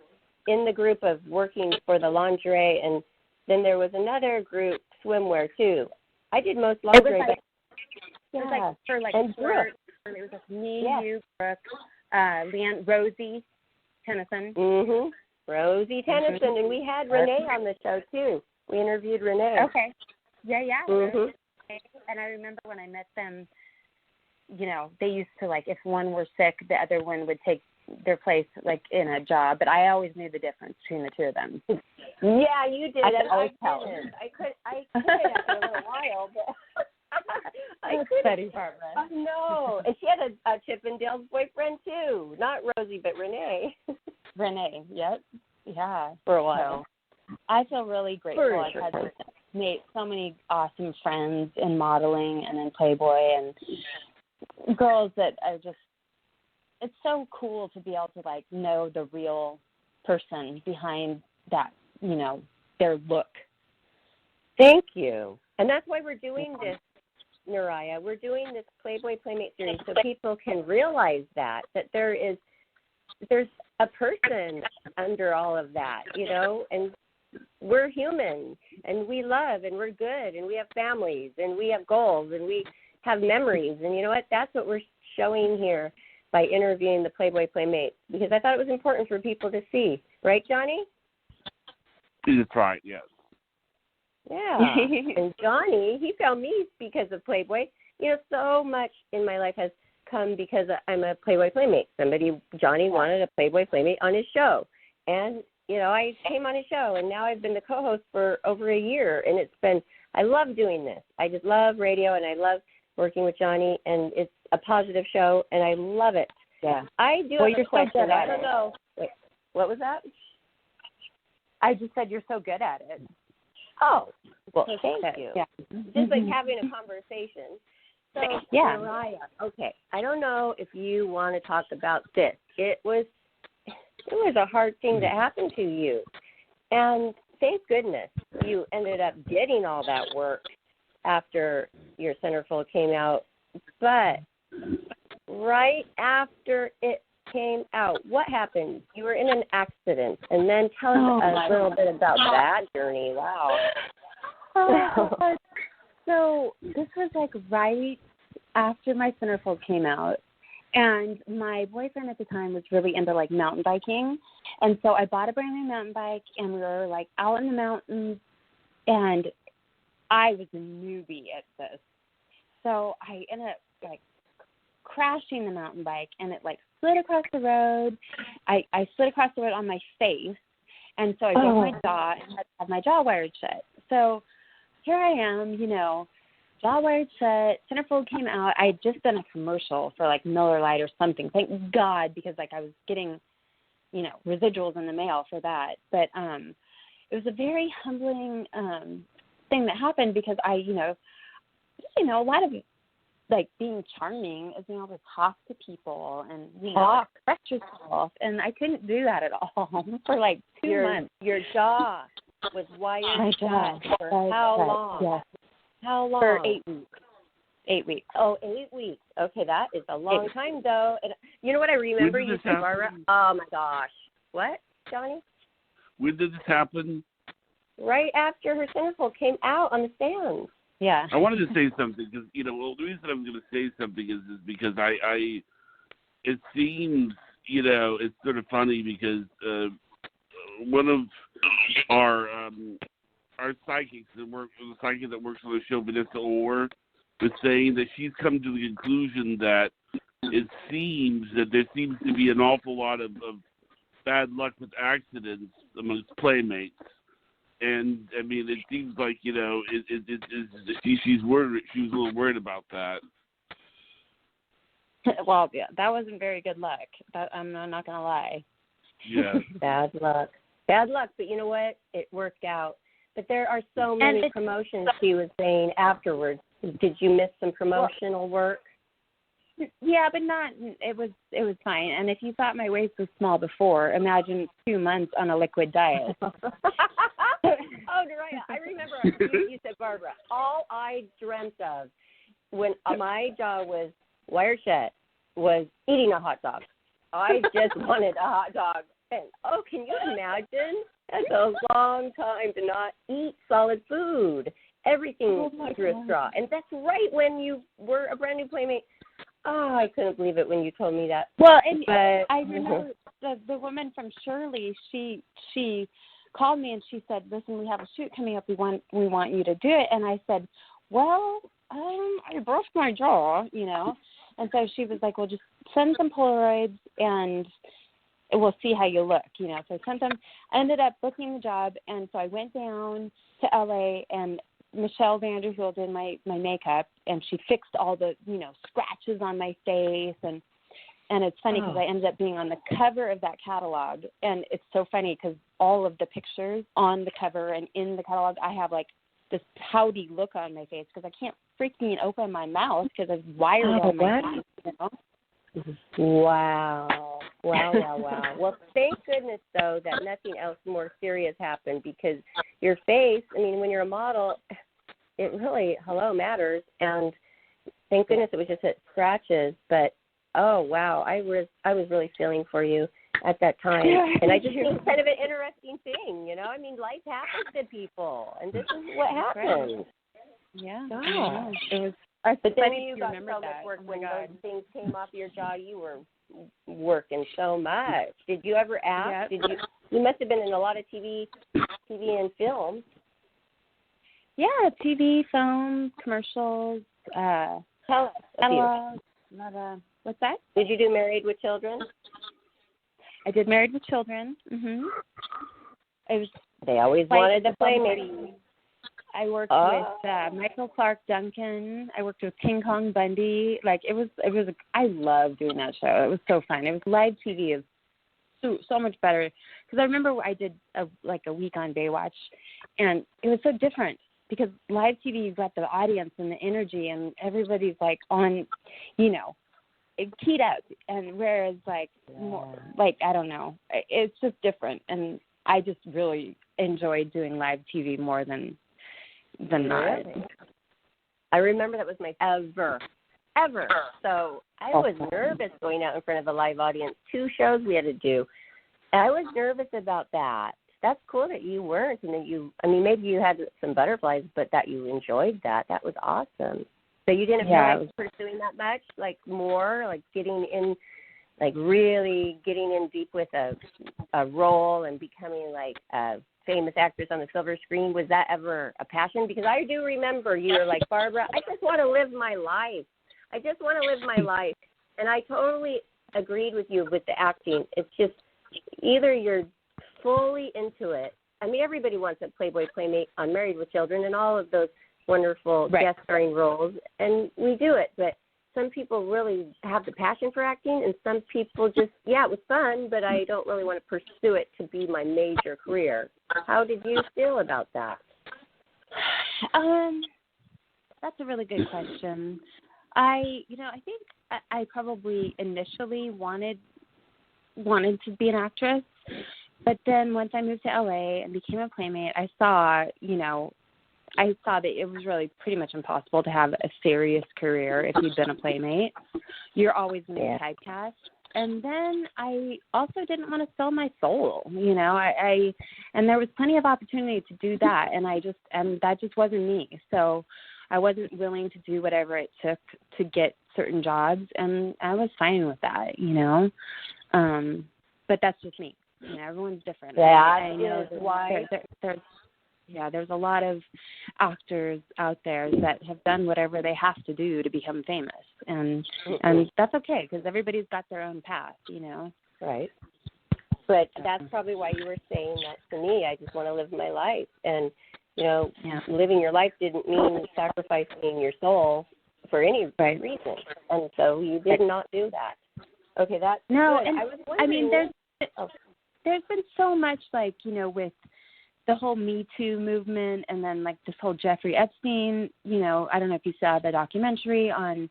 in the group of working for the lingerie, and then there was another group, swimwear, too. I did most lingerie. It was for Brooke. It was me, you, Brooke, Leanne, Rosie Tennyson. Mm-hmm. Rosie Tennyson, and we had Renee on the show, too. We interviewed Renee. Okay. Yeah. Mm-hmm. And I remember when I met them, they used to, if one were sick, the other one would take their place, in a job. But I always knew the difference between the two of them. Yeah, you did. I could always tell. I could after a little while, but... Betty Barbara. I know. And she had a Chippendale's boyfriend, too. Not Rosie, but Renee. Renee, yep. Yeah. For a while. So, I feel really grateful. Sure. I've made so many awesome friends in modeling and in Playboy and girls that are just, it's so cool to be able to, know the real person behind that, their look. Thank you. And that's why we're doing this, Neriah. We're doing this Playboy Playmate series so people can realize that there's a person under all of that, and we're human, and we love, and we're good, and we have families, and we have goals, and we have memories, and you know what? That's what we're showing here by interviewing the Playboy Playmate, because I thought it was important for people to see. Right, Johnny? That's right, yes. Yeah. And Johnny, he found me because of Playboy. So much in my life has come because I'm a Playboy Playmate. Johnny wanted a Playboy Playmate on his show. And, I came on his show, and now I've been the co-host for over a year. And I love doing this. I just love radio, and I love working with Johnny, and it's a positive show, and I love it. Yeah. I do have a question. I don't know. Wait, what was that? I just said you're so good at it. Oh, well, thank you. Yeah. Just having a conversation. So, yeah. Neriah, okay, I don't know if you want to talk about this. It was a hard thing that happened to you. And thank goodness you ended up getting all that work after your centerfold came out. But right after it came out, what happened? You were in an accident, and then tell us a little bit about that journey. Wow. So this was right after my centerfold came out, and my boyfriend at the time was really into mountain biking, and so I bought a brand new mountain bike, and we were out in the mountains, and I was a newbie at this, so I ended up crashing the mountain bike, and it slid across the road. I slid across the road on my face, and so I broke my jaw and had to have my jaw wired shut. So here I am, jaw wired shut, centerfold came out. I had just done a commercial for Miller Lite or something. Thank God, because I was getting, residuals in the mail for that. But it was a very humbling thing that happened because I, a lot of like being charming is being able to talk to people and express yourself, and I couldn't do that at all for like 2 months. Your jaw was wired shut for how long? Yes. How long? For 8 weeks. 8 weeks. Oh, 8 weeks. Okay, that is a long time though. And you know what I remember you said, Barbara? Oh my gosh. What, Johnny? When did this happen? Right after her centerfold came out on the stand. Yeah. I wanted to say something because, the reason I'm going to say something is because I it seems, it's sort of funny because one of our psychics the psychic that works on the show, Vanessa Orr, was saying that she's come to the conclusion that it seems that there seems to be an awful lot of bad luck with accidents amongst playmates. And I mean, it seems like she's worried. She was a little worried about that. Well, yeah, that wasn't very good luck. I'm not gonna lie. Yeah. Bad luck. But you know what? It worked out. But there are so many promotions. She was saying afterwards. Did you miss some promotional work? Yeah, but not. It was fine. And if you thought my waist was small before, imagine 2 months on a liquid diet. Oh, Neriah, I remember you said, Barbara, all I dreamt of when my jaw was wired shut was eating a hot dog. I just wanted a hot dog. And, can you imagine? That's a long time to not eat solid food. Everything through a straw. And that's right when you were a brand new Playmate. Oh, I couldn't believe it when you told me that. Well, and I remember the woman from Shirley, she called me and she said, listen, we have a shoot coming up. We want you to do it. And I said, well, I broke my jaw, And so she was like, well, just send some Polaroids and we'll see how you look, So I sent them. I ended up booking the job. And so I went down to LA and Michelle Vanderhoel did my makeup, and she fixed all the, scratches on my face. And it's funny because I ended up being on the cover of that catalog. And it's so funny because all of the pictures on the cover and in the catalog, I have like this pouty look on my face because I can't freaking open my mouth because I've wired on my face, Wow. Well, thank goodness, though, that nothing else more serious happened because your face, when you're a model, it really, matters. And thank goodness it was just at scratches. But, oh, wow, I was really feeling for you at that time. And I just think it's kind of an interesting thing, life happens to people. And this is what happened. Yeah. Gosh. It was. But then you got so much work when those things came off your jaw. You were working so much. Did you ever ask? Yep. You must have been in a lot of TV and film. Yeah, TV, film, commercials. Tell us. Catalogs. What's that? Did you do Married with Children? I did Married with Children. Mhm. They always wanted the Playmate. I worked with Michael Clark Duncan. I worked with King Kong Bundy. I love doing that show. It was so fun. It was live TV is so much better because I remember I did a week on Baywatch, and it was so different because live TV you've got the audience and the energy and everybody's like on, keyed up, and whereas more I don't know, it's just different, and I just really enjoyed doing live TV more than not. I remember that was my ever. So I was nervous going out in front of a live audience. 2 shows we had to do. And I was nervous about that. That's cool that you weren't, and that maybe you had some butterflies, but that you enjoyed that. That was awesome. So you didn't feel like pursuing that much, more, getting in, really getting in deep with a role and becoming a famous actress on the silver screen. Was that ever a passion? Because I do remember you were like, Barbara, I just want to live my life. And I totally agreed with you with the acting. It's just either you're fully into it. Everybody wants a Playboy Playmate on Married with Children and all of those wonderful guest starring roles, and we do it. But some people really have the passion for acting, and some people just, it was fun, but I don't really want to pursue it to be my major career. How did you feel about that? That's a really good question. I think I probably initially wanted to be an actress, but then once I moved to LA and became a Playmate, I saw that it was really pretty much impossible to have a serious career if you'd been a Playmate. You're always going to be typecast. And then I also didn't want to sell my soul, and there was plenty of opportunity to do that, and that just wasn't me. So I wasn't willing to do whatever it took to get certain jobs, and I was fine with that, But that's just me. Everyone's different. I know why. There's a lot of actors out there that have done whatever they have to do to become famous, and that's okay because everybody's got their own path, Right. But that's probably why you were saying that to me. I just want to live my life, and living your life didn't mean sacrificing your soul for any reason, and so you did not do that. Okay, that's no. good. And I was wondering, there's been so much with the whole Me Too movement, and then this whole Jeffrey Epstein, I don't know if you saw the documentary on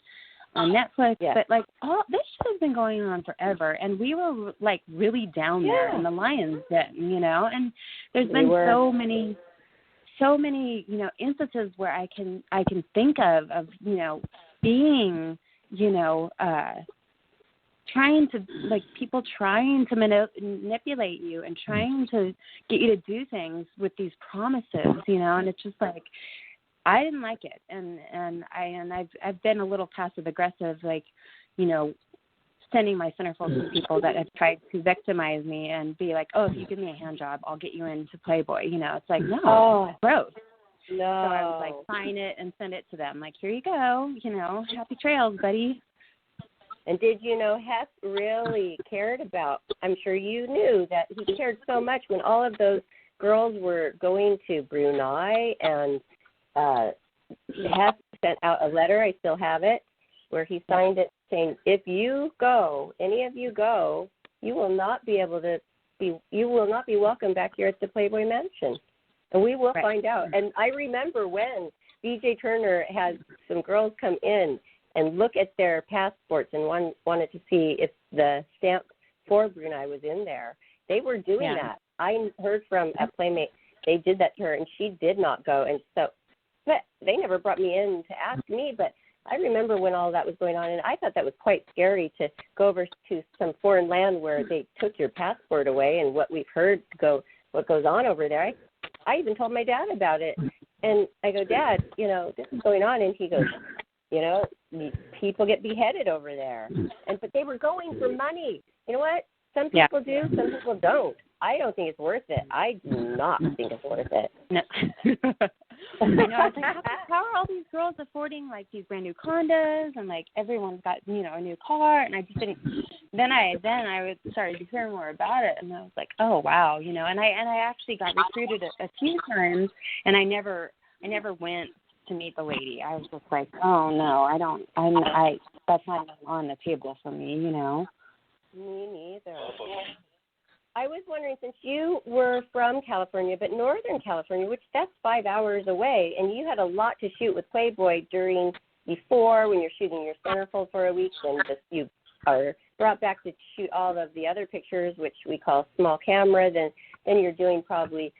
Netflix, but all this shit has been going on forever, and we were really down there in the lion's den, and there's been so many instances where I can think of being trying to people trying to manipulate you and trying to get you to do things with these promises, and it's just I didn't like it, and I've been a little passive aggressive, sending my centerfold to people that have tried to victimize me and be like, oh, if you give me a hand job, I'll get you into Playboy. It's no, gross. No. So I was sign it and send it to them. Here you go. Happy trails, buddy. And did you know Hess really cared about, I'm sure you knew that he cared so much when all of those girls were going to Brunei, and Hess sent out a letter, I still have it, where he signed it saying, if you go, any of you go, you will not be welcome back here at the Playboy Mansion. And we will find out. And I remember when BJ Turner had some girls come in and look at their passports and one wanted to see if the stamp for Brunei was in there. They were doing that. I heard from a Playmate, they did that to her, and she did not go. And so, but they never brought me in to ask me, but I remember when all that was going on, and I thought that was quite scary to go over to some foreign land where they took your passport away, and what we've heard what goes on over there. I even told my dad about it, and I go, Dad, this is going on, and he goes, people get beheaded over there. But they were going for money. You know what? Some people do, some people don't. I don't think it's worth it. I do not think it's worth it. No. I know. It's how are all these girls affording these brand new condos, and everyone's got a new car, and I just didn't. Then I started to hear more about it, and I was like, oh wow, and I actually got recruited a few times, and I never went to meet the lady. I was just like, oh no, that's not even on the table for me, Me neither. I was wondering, since you were from California, but Northern California, which that's 5 hours away, and you had a lot to shoot with Playboy before when you're shooting your centerfold for a week, then you are brought back to shoot all of the other pictures, which we call small camera. Then you're doing probably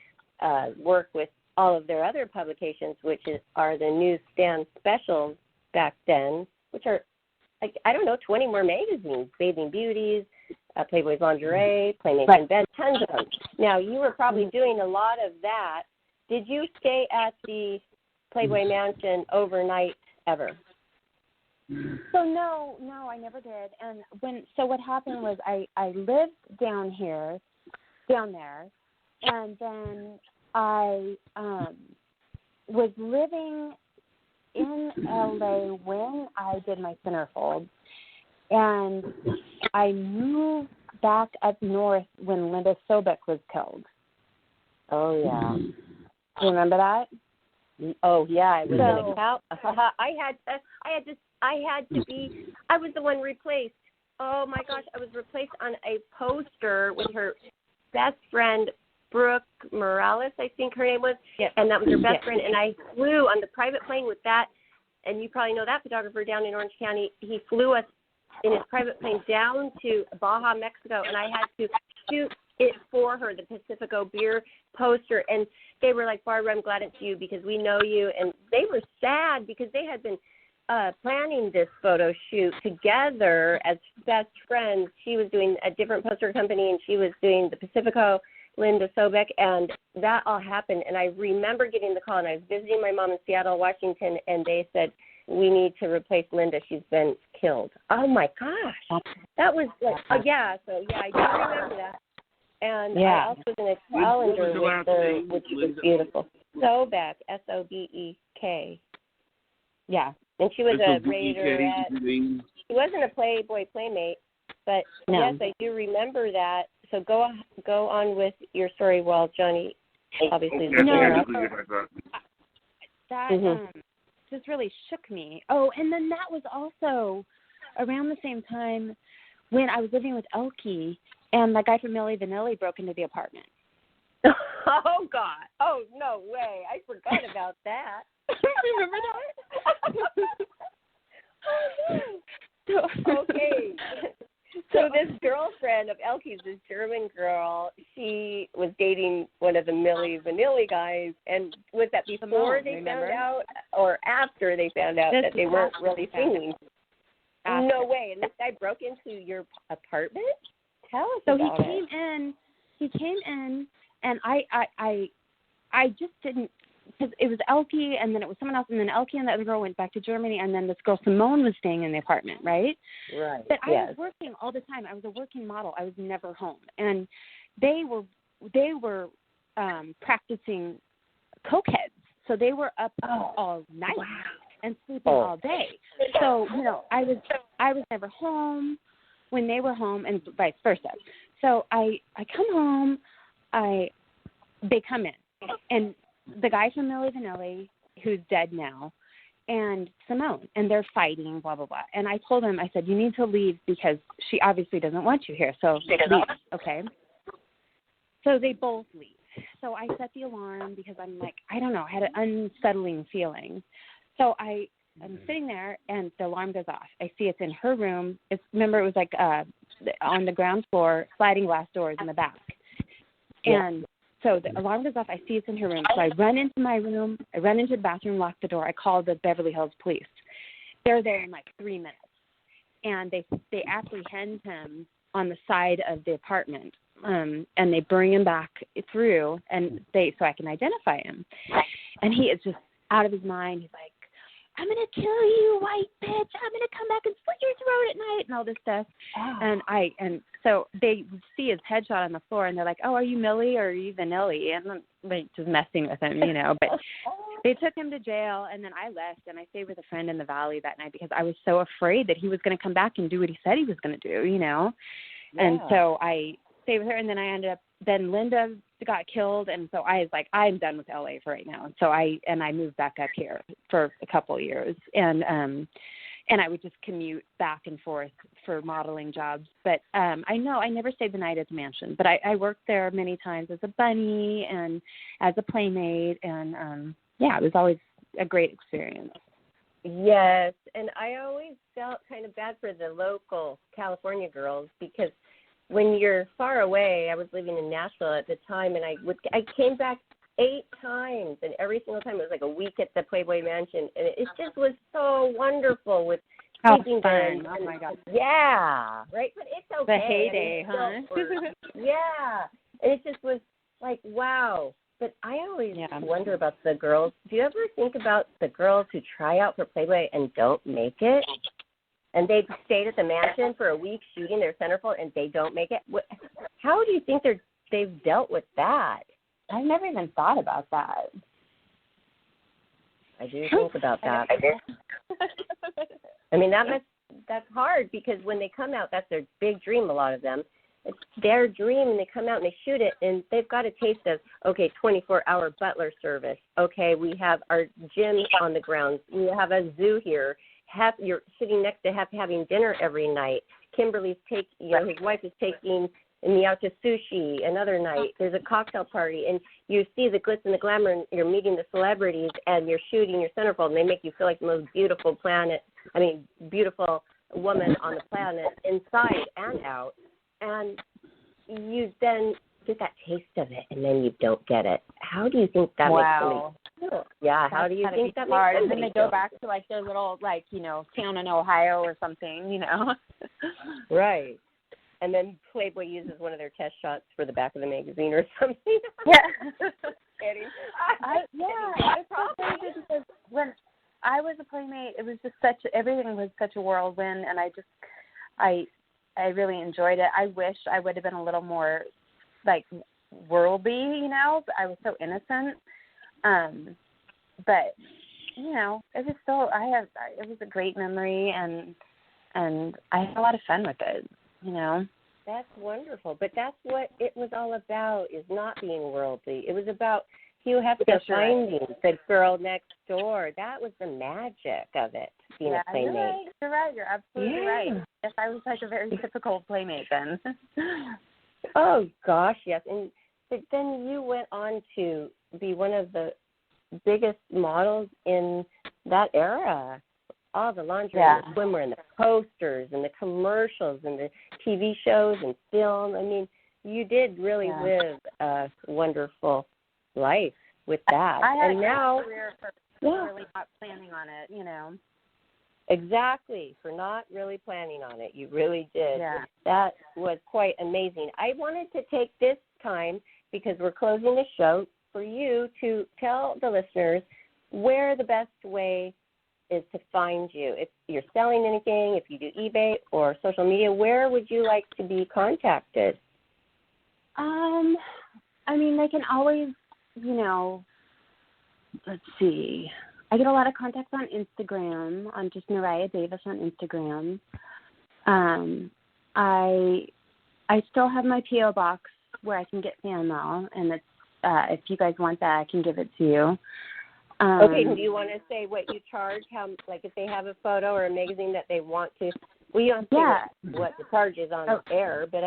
work with all of their other publications, which are the newsstand specials back then, which are, 20 more magazines, Bathing Beauties, Playboy's Lingerie, Playmate in Bed, tons of them. Now, you were probably doing a lot of that. Did you stay at the Playboy Mansion overnight ever? So no, I never did. And what happened was I lived down there, and then I was living in LA when I did my centerfold, and I moved back up north when Linda Sobek was killed. Oh yeah. Do you remember that? Oh yeah, I was in a cow. I was the one replaced. Oh my gosh, I was replaced on a poster with her best friend Brooke Morales, I think her name was, and that was her best friend. And I flew on the private plane with that and you probably know that photographer down in Orange County. He flew us in his private plane down to Baja, Mexico, and I had to shoot it for her, the Pacifico beer poster. And they were like, Barbara, I'm glad it's you because we know you. And they were sad because they had been planning this photo shoot together as best friends. She was doing a different poster company, and she was doing the Pacifico, Linda Sobek, and that all happened. And I remember getting the call, and I was visiting my mom in Seattle, Washington, and they said, we need to replace Linda. She's been killed. Oh, my gosh. That was like, I do remember that. And I also was in a calendar with her, which was beautiful. Sobek, Sobek. Yeah. And she was a raider. She wasn't a Playboy Playmate, but yes, I do remember that. So go on with your story while Johnny obviously is that just really shook me. Oh, and then that was also around the same time when I was living with Elkie, and that guy from Milli Vanilli broke into the apartment. Oh, God. Oh, no way. I forgot about that. Remember that? Okay. So this girlfriend of Elkie's, this German girl, she was dating one of the Milli Vanilli guys. And was that before they found out or after they found out that they weren't really singing? No way. And this guy broke into your apartment? Tell us about it. So he came in, and I just didn't, because it was Elkie, and then it was someone else, and then Elkie and the other girl went back to Germany, and then this girl Simone was staying in the apartment, right? Right. But I was working all the time. I was a working model. I was never home, and they were practicing cokeheads, so they were up all night and sleeping all day. So I was never home when they were home, and vice versa. So I come home, they come in, and the guy from Milli Vanilli, who's dead now, and Simone, and they're fighting, blah, blah, blah. And I told him, I said, you need to leave because she obviously doesn't want you here, so leave, okay? So they both leave. So I set the alarm because I'm like, I don't know, I had an unsettling feeling. So I'm sitting there, and the alarm goes off. I see it's in her room. Remember, it was like on the ground floor, sliding glass doors in the back. And so the alarm goes off. I see it's in her room. So I run into my room. I run into the bathroom, lock the door. I call the Beverly Hills police. They're there in like 3 minutes. And they apprehend him on the side of the apartment. And they bring him back through, and so I can identify him. And he is just out of his mind. He's like, I'm going to kill you, white bitch. I'm going to come back and slit your throat at night and all this stuff. Oh. And so they see his headshot on the floor, and they're like, oh, are you Millie or are you Vanilli? And I'm like, just messing with him, But they took him to jail, and then I left, and I stayed with a friend in the Valley that night because I was so afraid that he was going to come back and do what he said he was going to do, Yeah. And so I stayed with her, and then I ended up, then Linda got killed, and so I was like, I'm done with LA for right now. And so I moved back up here for a couple of years, and I would just commute back and forth for modeling jobs. But I never stayed the night at the mansion, but I worked there many times as a bunny and as a playmate, and it was always a great experience. Yes, and I always felt kind of bad for the local California girls because when you're far away, I was living in Nashville at the time, and I came back 8 times, and every single time it was like a week at the Playboy Mansion, and it just was so wonderful with sleeping there. Oh my God! Yeah, right. But it's okay. The heyday, huh? Yeah, and it just was like wow. But I always wonder about the girls. Do you ever think about the girls who try out for Playboy and don't make it? And they've stayed at the mansion for a week shooting their centerfold, and they don't make it. How do you think they've dealt with that? I've never even thought about that. I do think about that. I mean, that's hard because when they come out, that's their big dream. A lot of them, it's their dream, and they come out and they shoot it, and they've got a taste of 24-hour butler service. Okay, we have our gym on the grounds. We have a zoo here. You're sitting next to having dinner every night. Kimberly's his wife is taking and the out to sushi another night. There's a cocktail party, and you see the glitz and the glamour, and you're meeting the celebrities, and you're shooting your centerfold, and they make you feel like the most beautiful beautiful woman on the planet, inside and out. And you then get that taste of it, and then you don't get it. How do you think that makes somebody feel? Yeah, how do you think that makes somebody And then they feel? go back to, like, their little, like, town in Ohio or something, Right. And then Playboy uses one of their test shots for the back of the magazine or something. Yeah. Kidding. It's so crazy because when I was a Playmate, it was just everything was such a whirlwind, and I really enjoyed it. I wish I would have been a little more, like, worldly, but I was so innocent. But, it was still, it was a great memory, and I had a lot of fun with it, That's wonderful. But that's what it was all about, is not being worldly. It was about Hugh Hefner finding the girl next door. That was the magic of it, being a Playmate. You're right. You're absolutely right. Yes, I was like a very typical Playmate then. Oh, gosh, yes. But then you went on to be one of the biggest models in that era. All the lingerie and the swimwear and the posters and the commercials and the TV shows and film. I mean, you did really live a wonderful life with that. I had a career for really not planning on it, Exactly, for not really planning on it. You really did. Yeah. That was quite amazing. I wanted to take this time, because we're closing the show, for you to tell the listeners where the best way is to find you. If you're selling anything, if you do eBay or social media, where would you like to be contacted? They can always, let's see. I get a lot of contacts on Instagram, on just Neriah Davis on Instagram. I still have my P.O. box where I can get fan mail, and it's, if you guys want that, I can give it to you. Okay, do you want to say what you charge? How, like, if they have a photo or a magazine that they want to, we don't say what the charge is on the air, but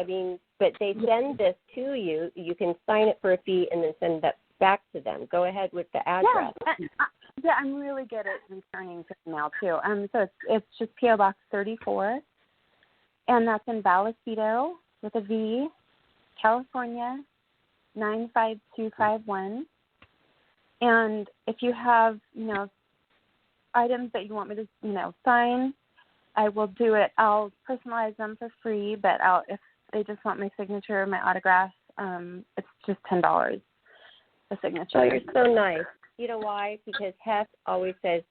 they send this to you. You can sign it for a fee and then send that back to them. Go ahead with the address. Yeah, I'm really good at returning mail too. So it's just P.O. Box 34, and that's in Vallecito with a V, California, 95251. And if you have, items that you want me to, sign, I will do it. I'll personalize them for free, but if they just want my signature, my autograph, it's just $10, the signature. Oh, you're so nice. You know why? Because Hef always says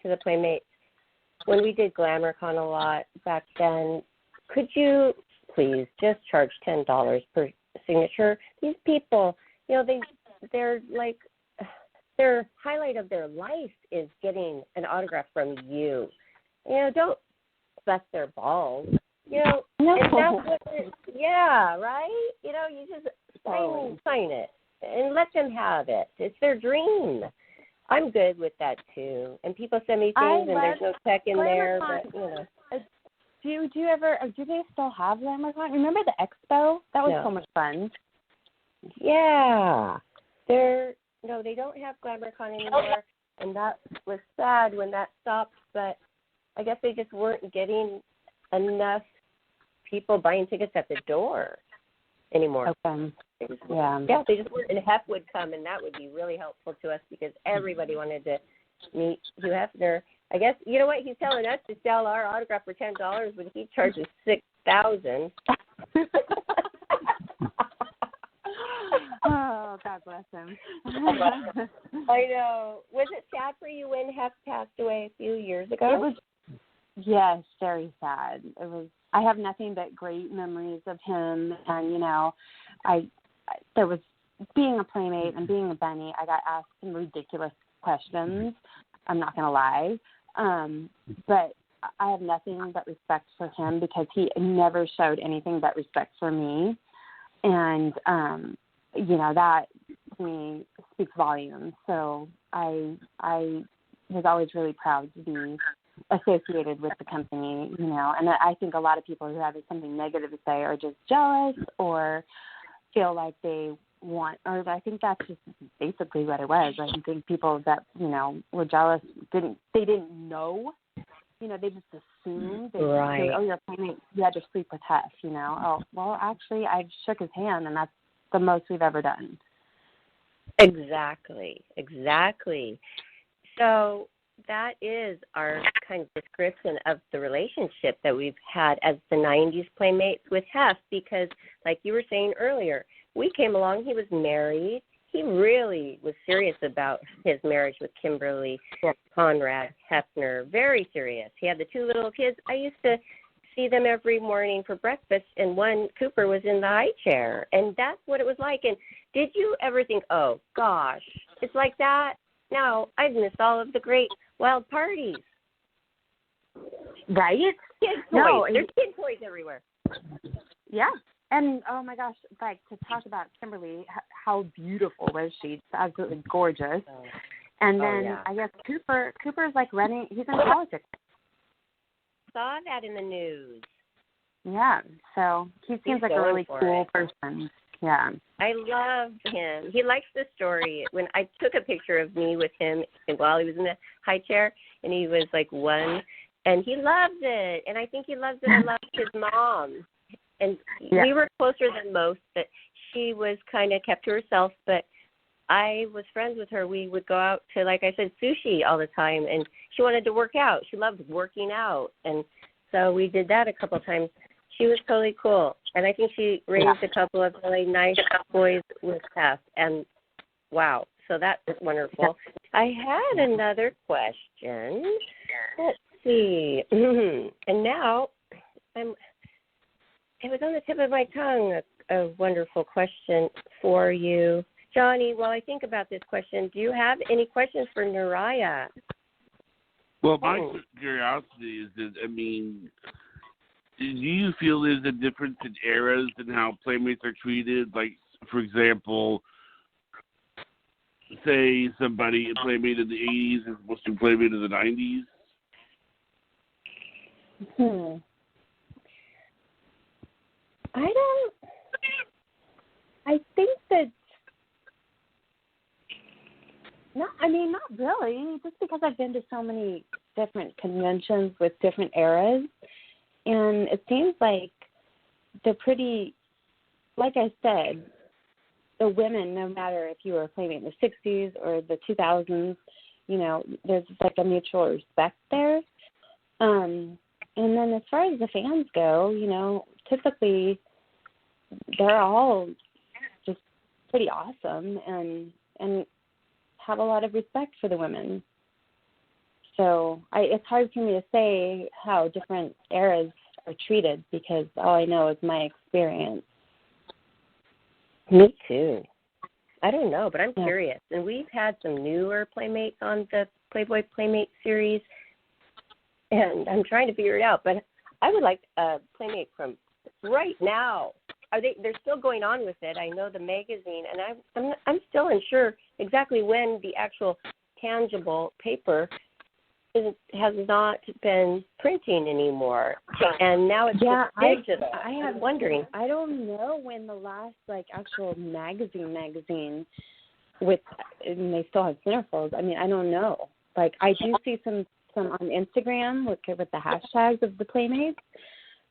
to the Playmates, when we did GlamourCon a lot back then, could you please just charge $10 per signature? These people, they're like, their highlight of their life is getting an autograph from you. Don't bust their balls. No. And that's what right? You just sign it and let them have it. It's their dream. I'm good with that too. And people send me things and there's no check in there, but Do they still have GlamourCon? Remember the expo? That was so much fun. Yeah. They don't have GlamourCon anymore, and that was sad when that stopped, but I guess they just weren't getting enough people buying tickets at the door anymore. Okay. They just weren't, and Hef would come, and that would be really helpful to us because everybody wanted to meet Hugh Hefner. I guess, you know what, he's telling us to sell our autograph for $10, but he charges $6,000. Oh, God bless him. I know. Was it sad for you when Hef passed away a few years ago? It was, yes, very sad. It was. I have nothing but great memories of him, and there was being a Playmate and being a bunny. I got asked some ridiculous questions. I'm not going to lie, but I have nothing but respect for him because he never showed anything but respect for me, and that to me speaks volumes. So I was always really proud to be associated with the company, you know. And I think a lot of people who have something negative to say are just jealous or feel like they want, or I think that's just basically what it was. I think people that, you know, were jealous didn't know, you know, they just assumed that, Right. oh, you're planning, you had to sleep with Hef, you know. Oh, well, actually, I shook his hand, and that's the most we've ever done. Exactly. So that is our kind of description of the relationship that we've had as the 90s Playmates with Hef, because like you were saying earlier, we came along, he was married. He really was serious about his marriage with Kimberly Conrad Hefner, very serious. He had the 2 little kids. I used to see them every morning for breakfast, and one, Cooper, was in the high chair, and that's what it was like. And did you ever think, oh, gosh, it's like that? No, I've missed all of the great wild parties. Right? Kid toys. There's kid toys everywhere. Yeah. And, oh, my gosh, like, to talk about Kimberly, how beautiful was she? Absolutely gorgeous. And then I guess Cooper's, like, running. He's in politics. Saw that in the news. Yeah. So he seems like a really cool person. Yeah. I love him. He likes the story. When I took a picture of me with him while he was in the high chair, and he was, like, 1, and he loves it. And I think he loves it. I loved his mom. And we were closer than most, but she was kind of kept to herself. But I was friends with her. We would go out to, like I said, sushi all the time. And she wanted to work out. She loved working out. And so we did that a couple of times. She was totally cool. And I think she raised a couple of really nice boys with Hef. And, wow, so that was wonderful. I had another question. Let's see. And now it was on the tip of my tongue, a wonderful question for you. Johnny, while I think about this question, do you have any questions for Neriah? Well, my curiosity is that, I mean, do you feel there's a difference in eras in how Playmates are treated? Like, for example, say somebody, a Playmate in the 80s is supposed to be a Playmate in the 90s? I think that, not really, just because I've been to so many different conventions with different eras, and it seems like they're pretty, like I said, the women, no matter if you were a Playmate in the 60s or the 2000s, you know, there's like a mutual respect there. And then as far as the fans go, you know, typically they're all just pretty awesome and have a lot of respect for the women. So it's hard for me to say how different eras are treated because all I know is my experience. Me too. I don't know, but I'm curious. And we've had some newer Playmates on the Playboy Playmate series, and I'm trying to figure it out. But I would like a Playmate from right now. They're still going on with it. I know the magazine, and I'm still unsure exactly when the actual tangible paper has not been printing anymore, and now it's digital. I'm wondering. I don't know when the last actual magazine with, and they still have centerfolds. I mean, I don't know. I do see some on Instagram with the hashtags of the Playmates,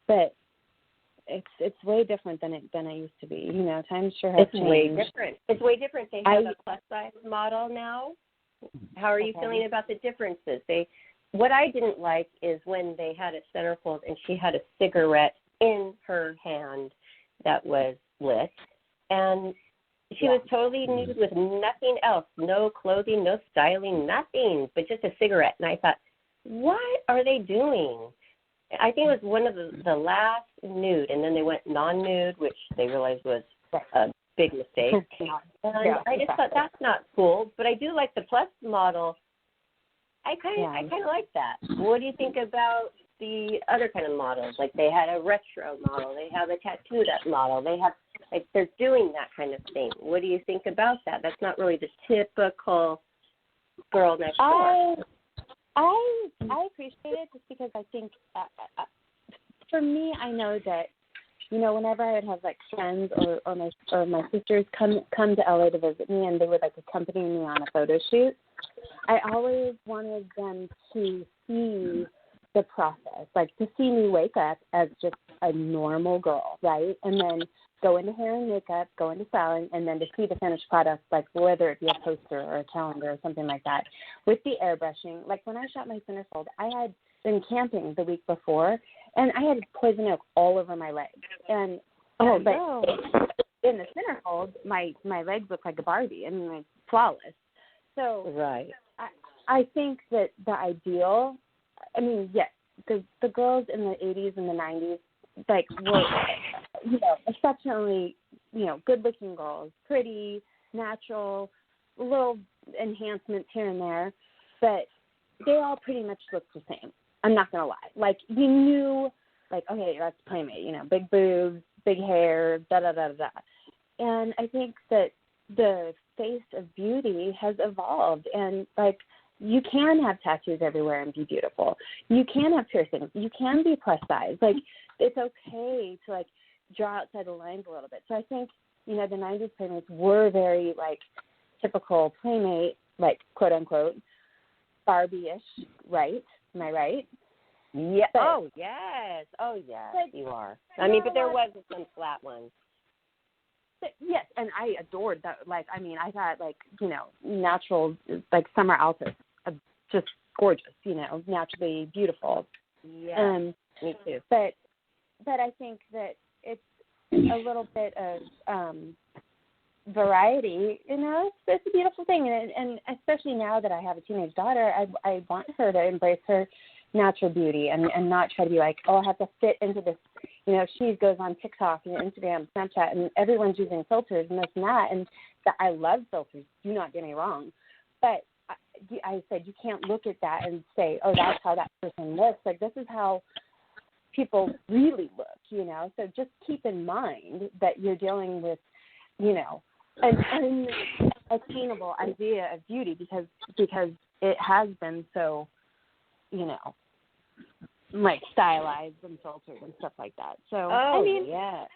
but it's way different than it used to be. You know, times sure have changed. Way different. It's way different. They have a plus size model now. How are you feeling about the differences? What I didn't like is when they had a centerfold and she had a cigarette in her hand that was lit, and she was totally nude with nothing else, no clothing, no styling, nothing, but just a cigarette. And I thought, what are they doing? I think it was one of the last nude, and then they went non-nude, which they realized was a big mistake. And I just thought that's not cool. But I do like the plus model. I kind of like that. What do you think about the other kind of models? Like they had a retro model, they have a tattooed up model, they have they're doing that kind of thing. What do you think about that? That's not really the typical girl next door. I appreciate it just because I think, for me, I know that, whenever I would have like friends or my sisters come to LA to visit me and they would like accompany me on a photo shoot, I always wanted them to see the process, like to see me wake up as just a normal girl, right? And then go into hair and makeup, go into styling, and then to see the finished product, like whether it be a poster or a calendar or something like that. With the airbrushing, like when I shot my centerfold, I had been camping the week before, and I had poison oak all over my legs. And in the centerfold, my legs look like a Barbie. I mean, like flawless. So right. I think that the ideal, I mean, yes, the girls in the 80s and the 90s, like, were, exceptionally, good-looking girls, pretty, natural, little enhancements here and there, but they all pretty much looked the same. I'm not going to lie. Like, you knew, like, okay, that's Playmate, big boobs, big hair, da-da-da-da. And I think that the face of beauty has evolved, and, like, you can have tattoos everywhere and be beautiful. You can have piercings. You can be plus size. Like, it's okay to, like, draw outside the lines a little bit. So I think, the 90s Playmates were very, like, typical Playmate, like, quote-unquote, Barbie-ish, right? Am I right? Yeah. But, oh, yes. But, you are. I mean, but there was some flat ones. But, yes, and I adored that. Like, I mean, I thought, like, natural, like, summer outfits, just gorgeous, naturally beautiful. Yeah, me too. But I think that it's a little bit of variety, it's a beautiful thing. And especially now that I have a teenage daughter, I want her to embrace her natural beauty and not try to be like, oh, I have to fit into this. She goes on TikTok and Instagram, Snapchat, and everyone's using filters and this and that. And I love filters. Do not get me wrong. But I said you can't look at that and say, oh, that's how that person looks. Like, this is how people really look, So just keep in mind that you're dealing with, an unattainable idea of beauty because it has been so, like stylized and filtered and stuff like that. So, I mean, yeah.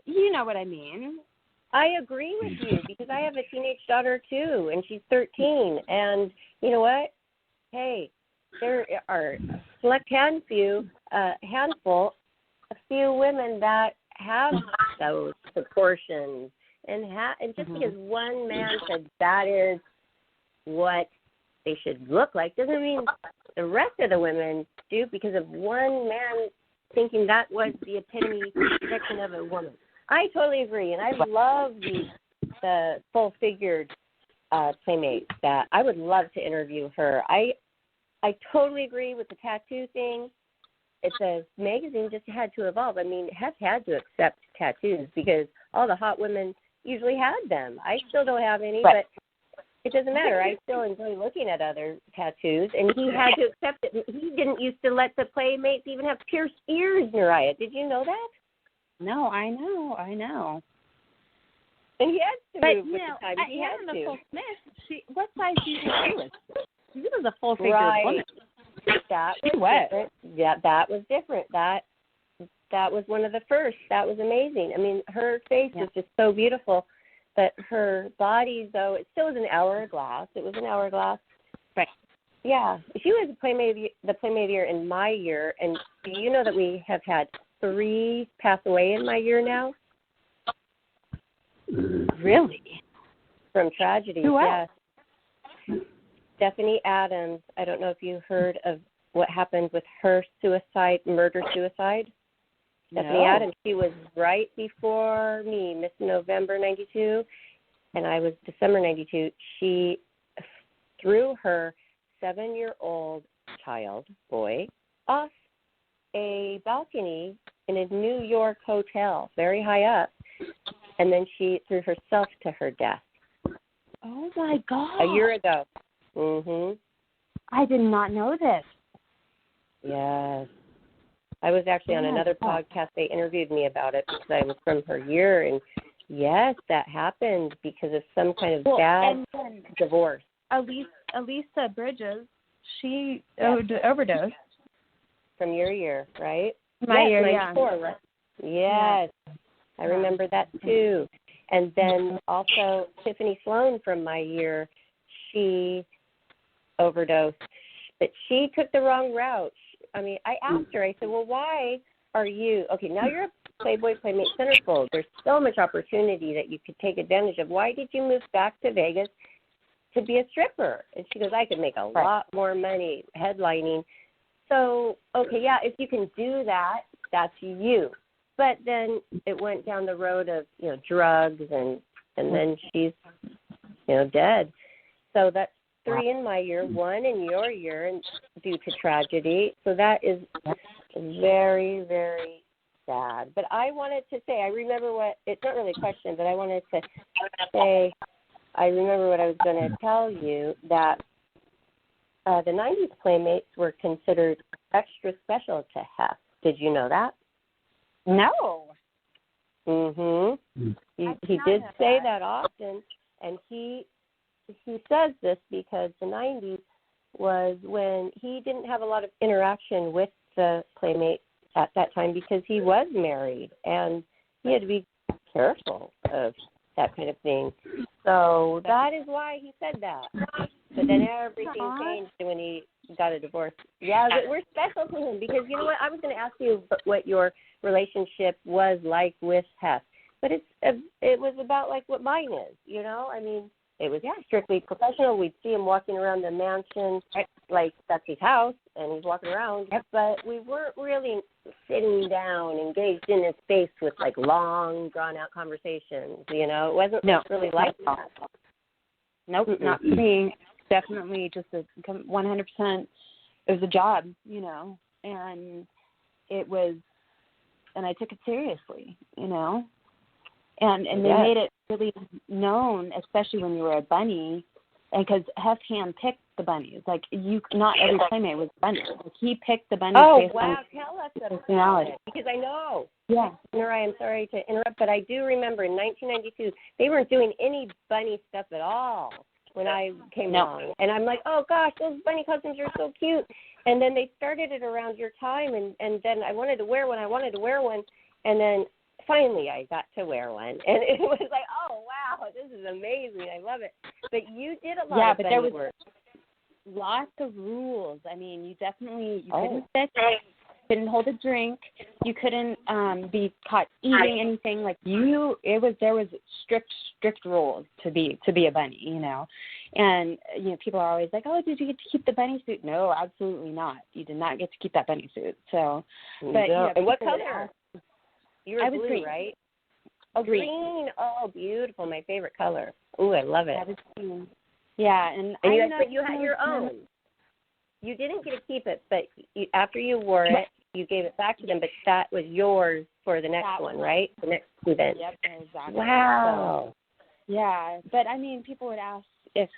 You know what I mean. I agree with you because I have a teenage daughter too, and she's 13. And you know what? Hey, there are a few women that have those proportions, and just because one man said that is what they should look like doesn't mean the rest of the women do because of one man thinking that was the epitome section of a woman. I totally agree, and I love the full-figured Playmate. That I would love to interview her. I totally agree with the tattoo thing. It's a magazine just had to evolve. I mean, it has had to accept tattoos because all the hot women usually had them. I still don't have any, but it doesn't matter. I still enjoy looking at other tattoos, and he had to accept it. He didn't used to let the Playmates even have pierced ears, Neriah. Did you know that? No, I know. And he had to move with the time. He had to. Nicole Smith, what size do you think she was? She was a full-figured woman. That was different. Yeah, that was different. That was one of the first. That was amazing. I mean, her face was just so beautiful. But her body, though, it still was an hourglass. It was an hourglass. Right. Yeah. She was the Playmate year in my year. And do you know that we have had 3 pass away in my year now? Really? From tragedy, Who else? Yes. Stephanie Adams. I don't know if you heard of what happened with her murder-suicide. Stephanie Adams, she was right before me, Miss November 92, and I was December 92. She threw her 7-year-old boy, off a balcony in a New York hotel, very high up, and then she threw herself to her death. Oh, my God. A year ago. Mhm. I did not know this. Yes. I was actually on another podcast. They interviewed me about it because I was from her year, and yes, that happened because of some kind of bad divorce. Elisa Bridges, She overdosed. From your year, right? My year, 94, right? Yes. I remember that too. And then also Tiffany Sloan from my year, she overdosed. But she took the wrong route. I mean, I asked her, I said, well, why are you, okay, now you're a Playboy Playmate centerfold. There's so much opportunity that you could take advantage of. Why did you move back to Vegas to be a stripper? And she goes, I could make a lot more money headlining. So, okay, yeah, if you can do that, that's you. But then it went down the road of, drugs, and then she's, dead. So that's 3 in my year, 1 in your year, and due to tragedy. So that is very, very sad. But I wanted to say, I remember it's not really a question, but I wanted to say, I remember what I was going to tell you, that the 90s Playmates were considered extra special to Hef. Did you know that? No. He did say that often, and he says this because the 90s was when he didn't have a lot of interaction with the Playmate at that time because he was married, and he had to be careful of that kind of thing. So that is why he said that. But then everything changed when he got a divorce. Yeah, but we're special to him because, you know what, I was going to ask you what your relationship was like with Hef. But it was about like what mine is, I mean, it was strictly professional. We'd see him walking around the mansion, like that's his house, and he's walking around. But we weren't really sitting down, engaged in his space with like long, drawn-out conversations. It wasn't really like that. Nope, not for me. Definitely just 100%. It was a job, and it was, and I took it seriously, and they made it really known, especially when you were a bunny, and because Hef hand-picked the bunnies. Like, not every Playmate was a bunny. Like, he picked the bunnies based on tell us about personality. it, because I know. Yeah. Neriah, I'm sorry to interrupt, but I do remember in 1992, they weren't doing any bunny stuff at all when I came along. And I'm like, oh, gosh, those bunny costumes are so cute. And then they started it around your time, and then I wanted to wear one. And then finally I got to wear one. And it was like, oh, wow, this is amazing. I love it. But you did a lot of bunny there was work. Lots of rules. I mean, you couldn't sit, couldn't hold a drink, you couldn't be caught eating anything. Like there was strict rules to be a bunny, And people are always like, oh, did you get to keep the bunny suit? No, absolutely not. You did not get to keep that bunny suit. So, but and what color? You were blue, green. right? Oh, green. Oh, beautiful. My favorite color. Ooh, I love it. That was green. Yeah, and you had your own. You didn't get to keep it, but after you wore it, you gave it back to them, but that was yours for the next one, right? The next event. Yep, exactly. Wow. So, yeah, but I mean, people would ask if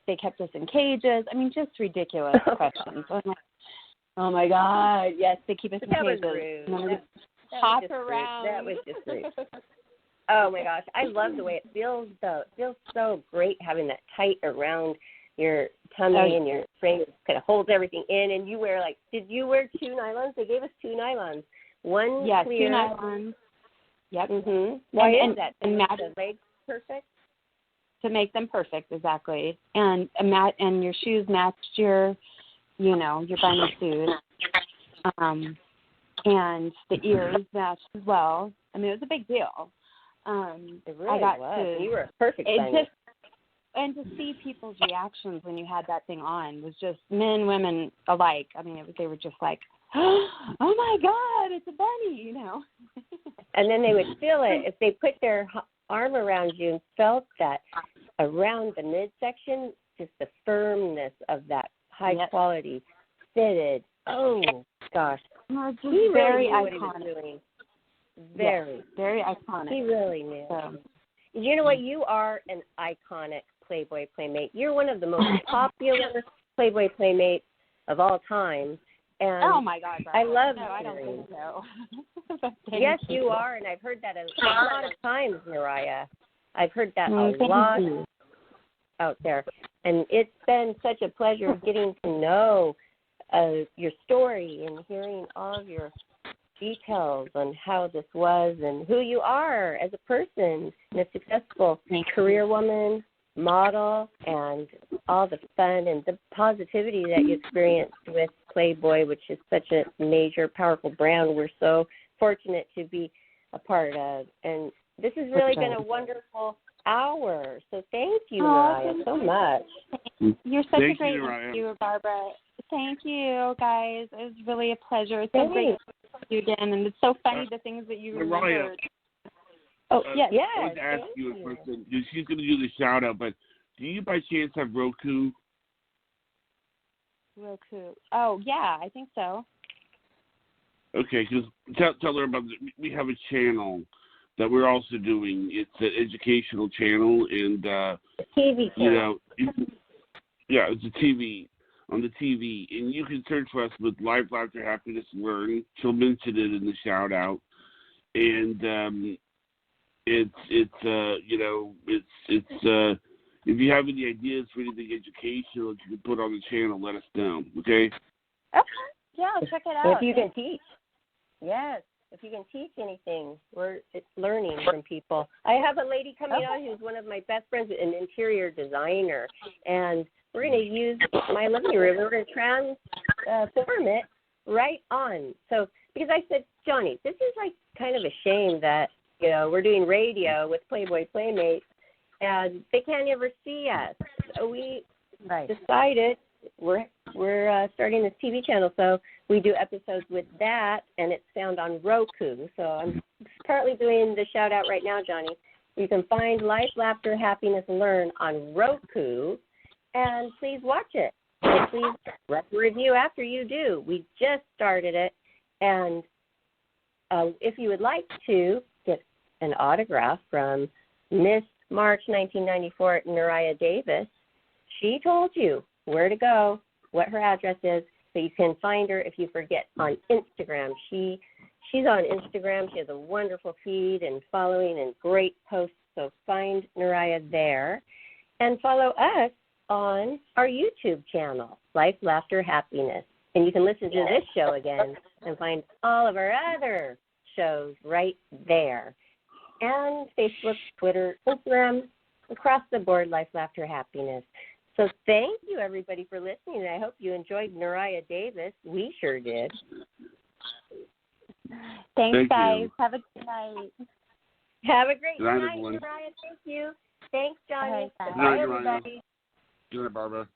they kept us in cages. I mean, just ridiculous questions. So I'm like, oh my God, yes, they keep us in cages. Was rude. Hop around. That was just rude. Oh my gosh, I love the way it feels though. It feels so great having that tight around your tummy and your frame. It kind of holds everything in, and you wear did you wear 2 nylons? They gave us 2 nylons. One clear. 2 nylons. Yep. Why is that? And the legs perfect? To make them perfect, exactly. And your shoes matched your bunny suit. And the ears matched as well. I mean, it was a big deal. It really was. You were a perfect bunny. And to see people's reactions when you had that thing on was just men, women alike. I mean, they were just like, oh my God, it's a bunny, And then they would feel it if they put their arm around you and felt that around the midsection, just the firmness of that high quality fitted. Oh gosh, he very really knew iconic. What he was doing. Very iconic. He really knew. So. You know what? You are an iconic Playboy Playmate. You're one of the most popular Playboy Playmates of all time. And oh my God! I love no, I don't think so. Yes, you are, and I've heard that a lot of times, Neriah. I've heard that a lot out there. And it's been such a pleasure getting to know your story and hearing all of your details on how this was and who you are as a person and a successful career woman, model, and all the fun and the positivity that you experienced with Playboy, which is such a major, powerful brand we're so fortunate to be a part of. And this has really been a wonderful hour. So thank you, Neriah, so much. You're such a great interviewer, Barbara. Thank you, guys. It was really a pleasure. It's so great to see you again, and it's so funny the things that you remembered. Oh, yes. I wanted to ask you a question. She's going to do the shout-out, but do you by chance have Roku? Roku. Oh, yeah, I think so. Okay, because tell her about we have a channel that we're also doing. It's an educational channel, and TV channel. It's a TV on the TV, and you can search for us with Life, Laughter, Happiness, Learn. She'll mention it in the shout out, and it's if you have any ideas for anything educational that you can put on the channel, let us know. Okay. Okay. Yeah, I'll check it out. If you can teach. Yes. If you can teach anything, we're learning from people. I have a lady coming on who's one of my best friends, an interior designer, and we're going to use my living room. We're going to transform it right on. So, because I said, Johnny, this is like kind of a shame that, we're doing radio with Playboy Playmate, and they can't ever see us. So we decided we're starting this TV channel, so we do episodes with that, and it's found on Roku. So I'm currently doing the shout-out right now, Johnny. You can find Life, Laughter, Happiness, Learn on Roku, and please watch it. And please write a review after you do. We just started it, and if you would like to get an autograph from Miss March 1994 Neriah Davis, she told you where to go, what her address is, so you can find her if you forget on Instagram. She's on Instagram. She has a wonderful feed and following and great posts, so find Neriah there. And follow us on our YouTube channel, Life, Laughter, Happiness. And you can listen to this show again and find all of our other shows right there. And Facebook, Twitter, Instagram, across the board, Life, Laughter, Happiness. So thank you, everybody, for listening. I hope you enjoyed Neriah Davis. We sure did. Thanks, guys. You. Have a good night. Have a great night, everyone. Neriah. Thank you. Thanks, Johnny. Good Bye, everybody. Good night, Barbara.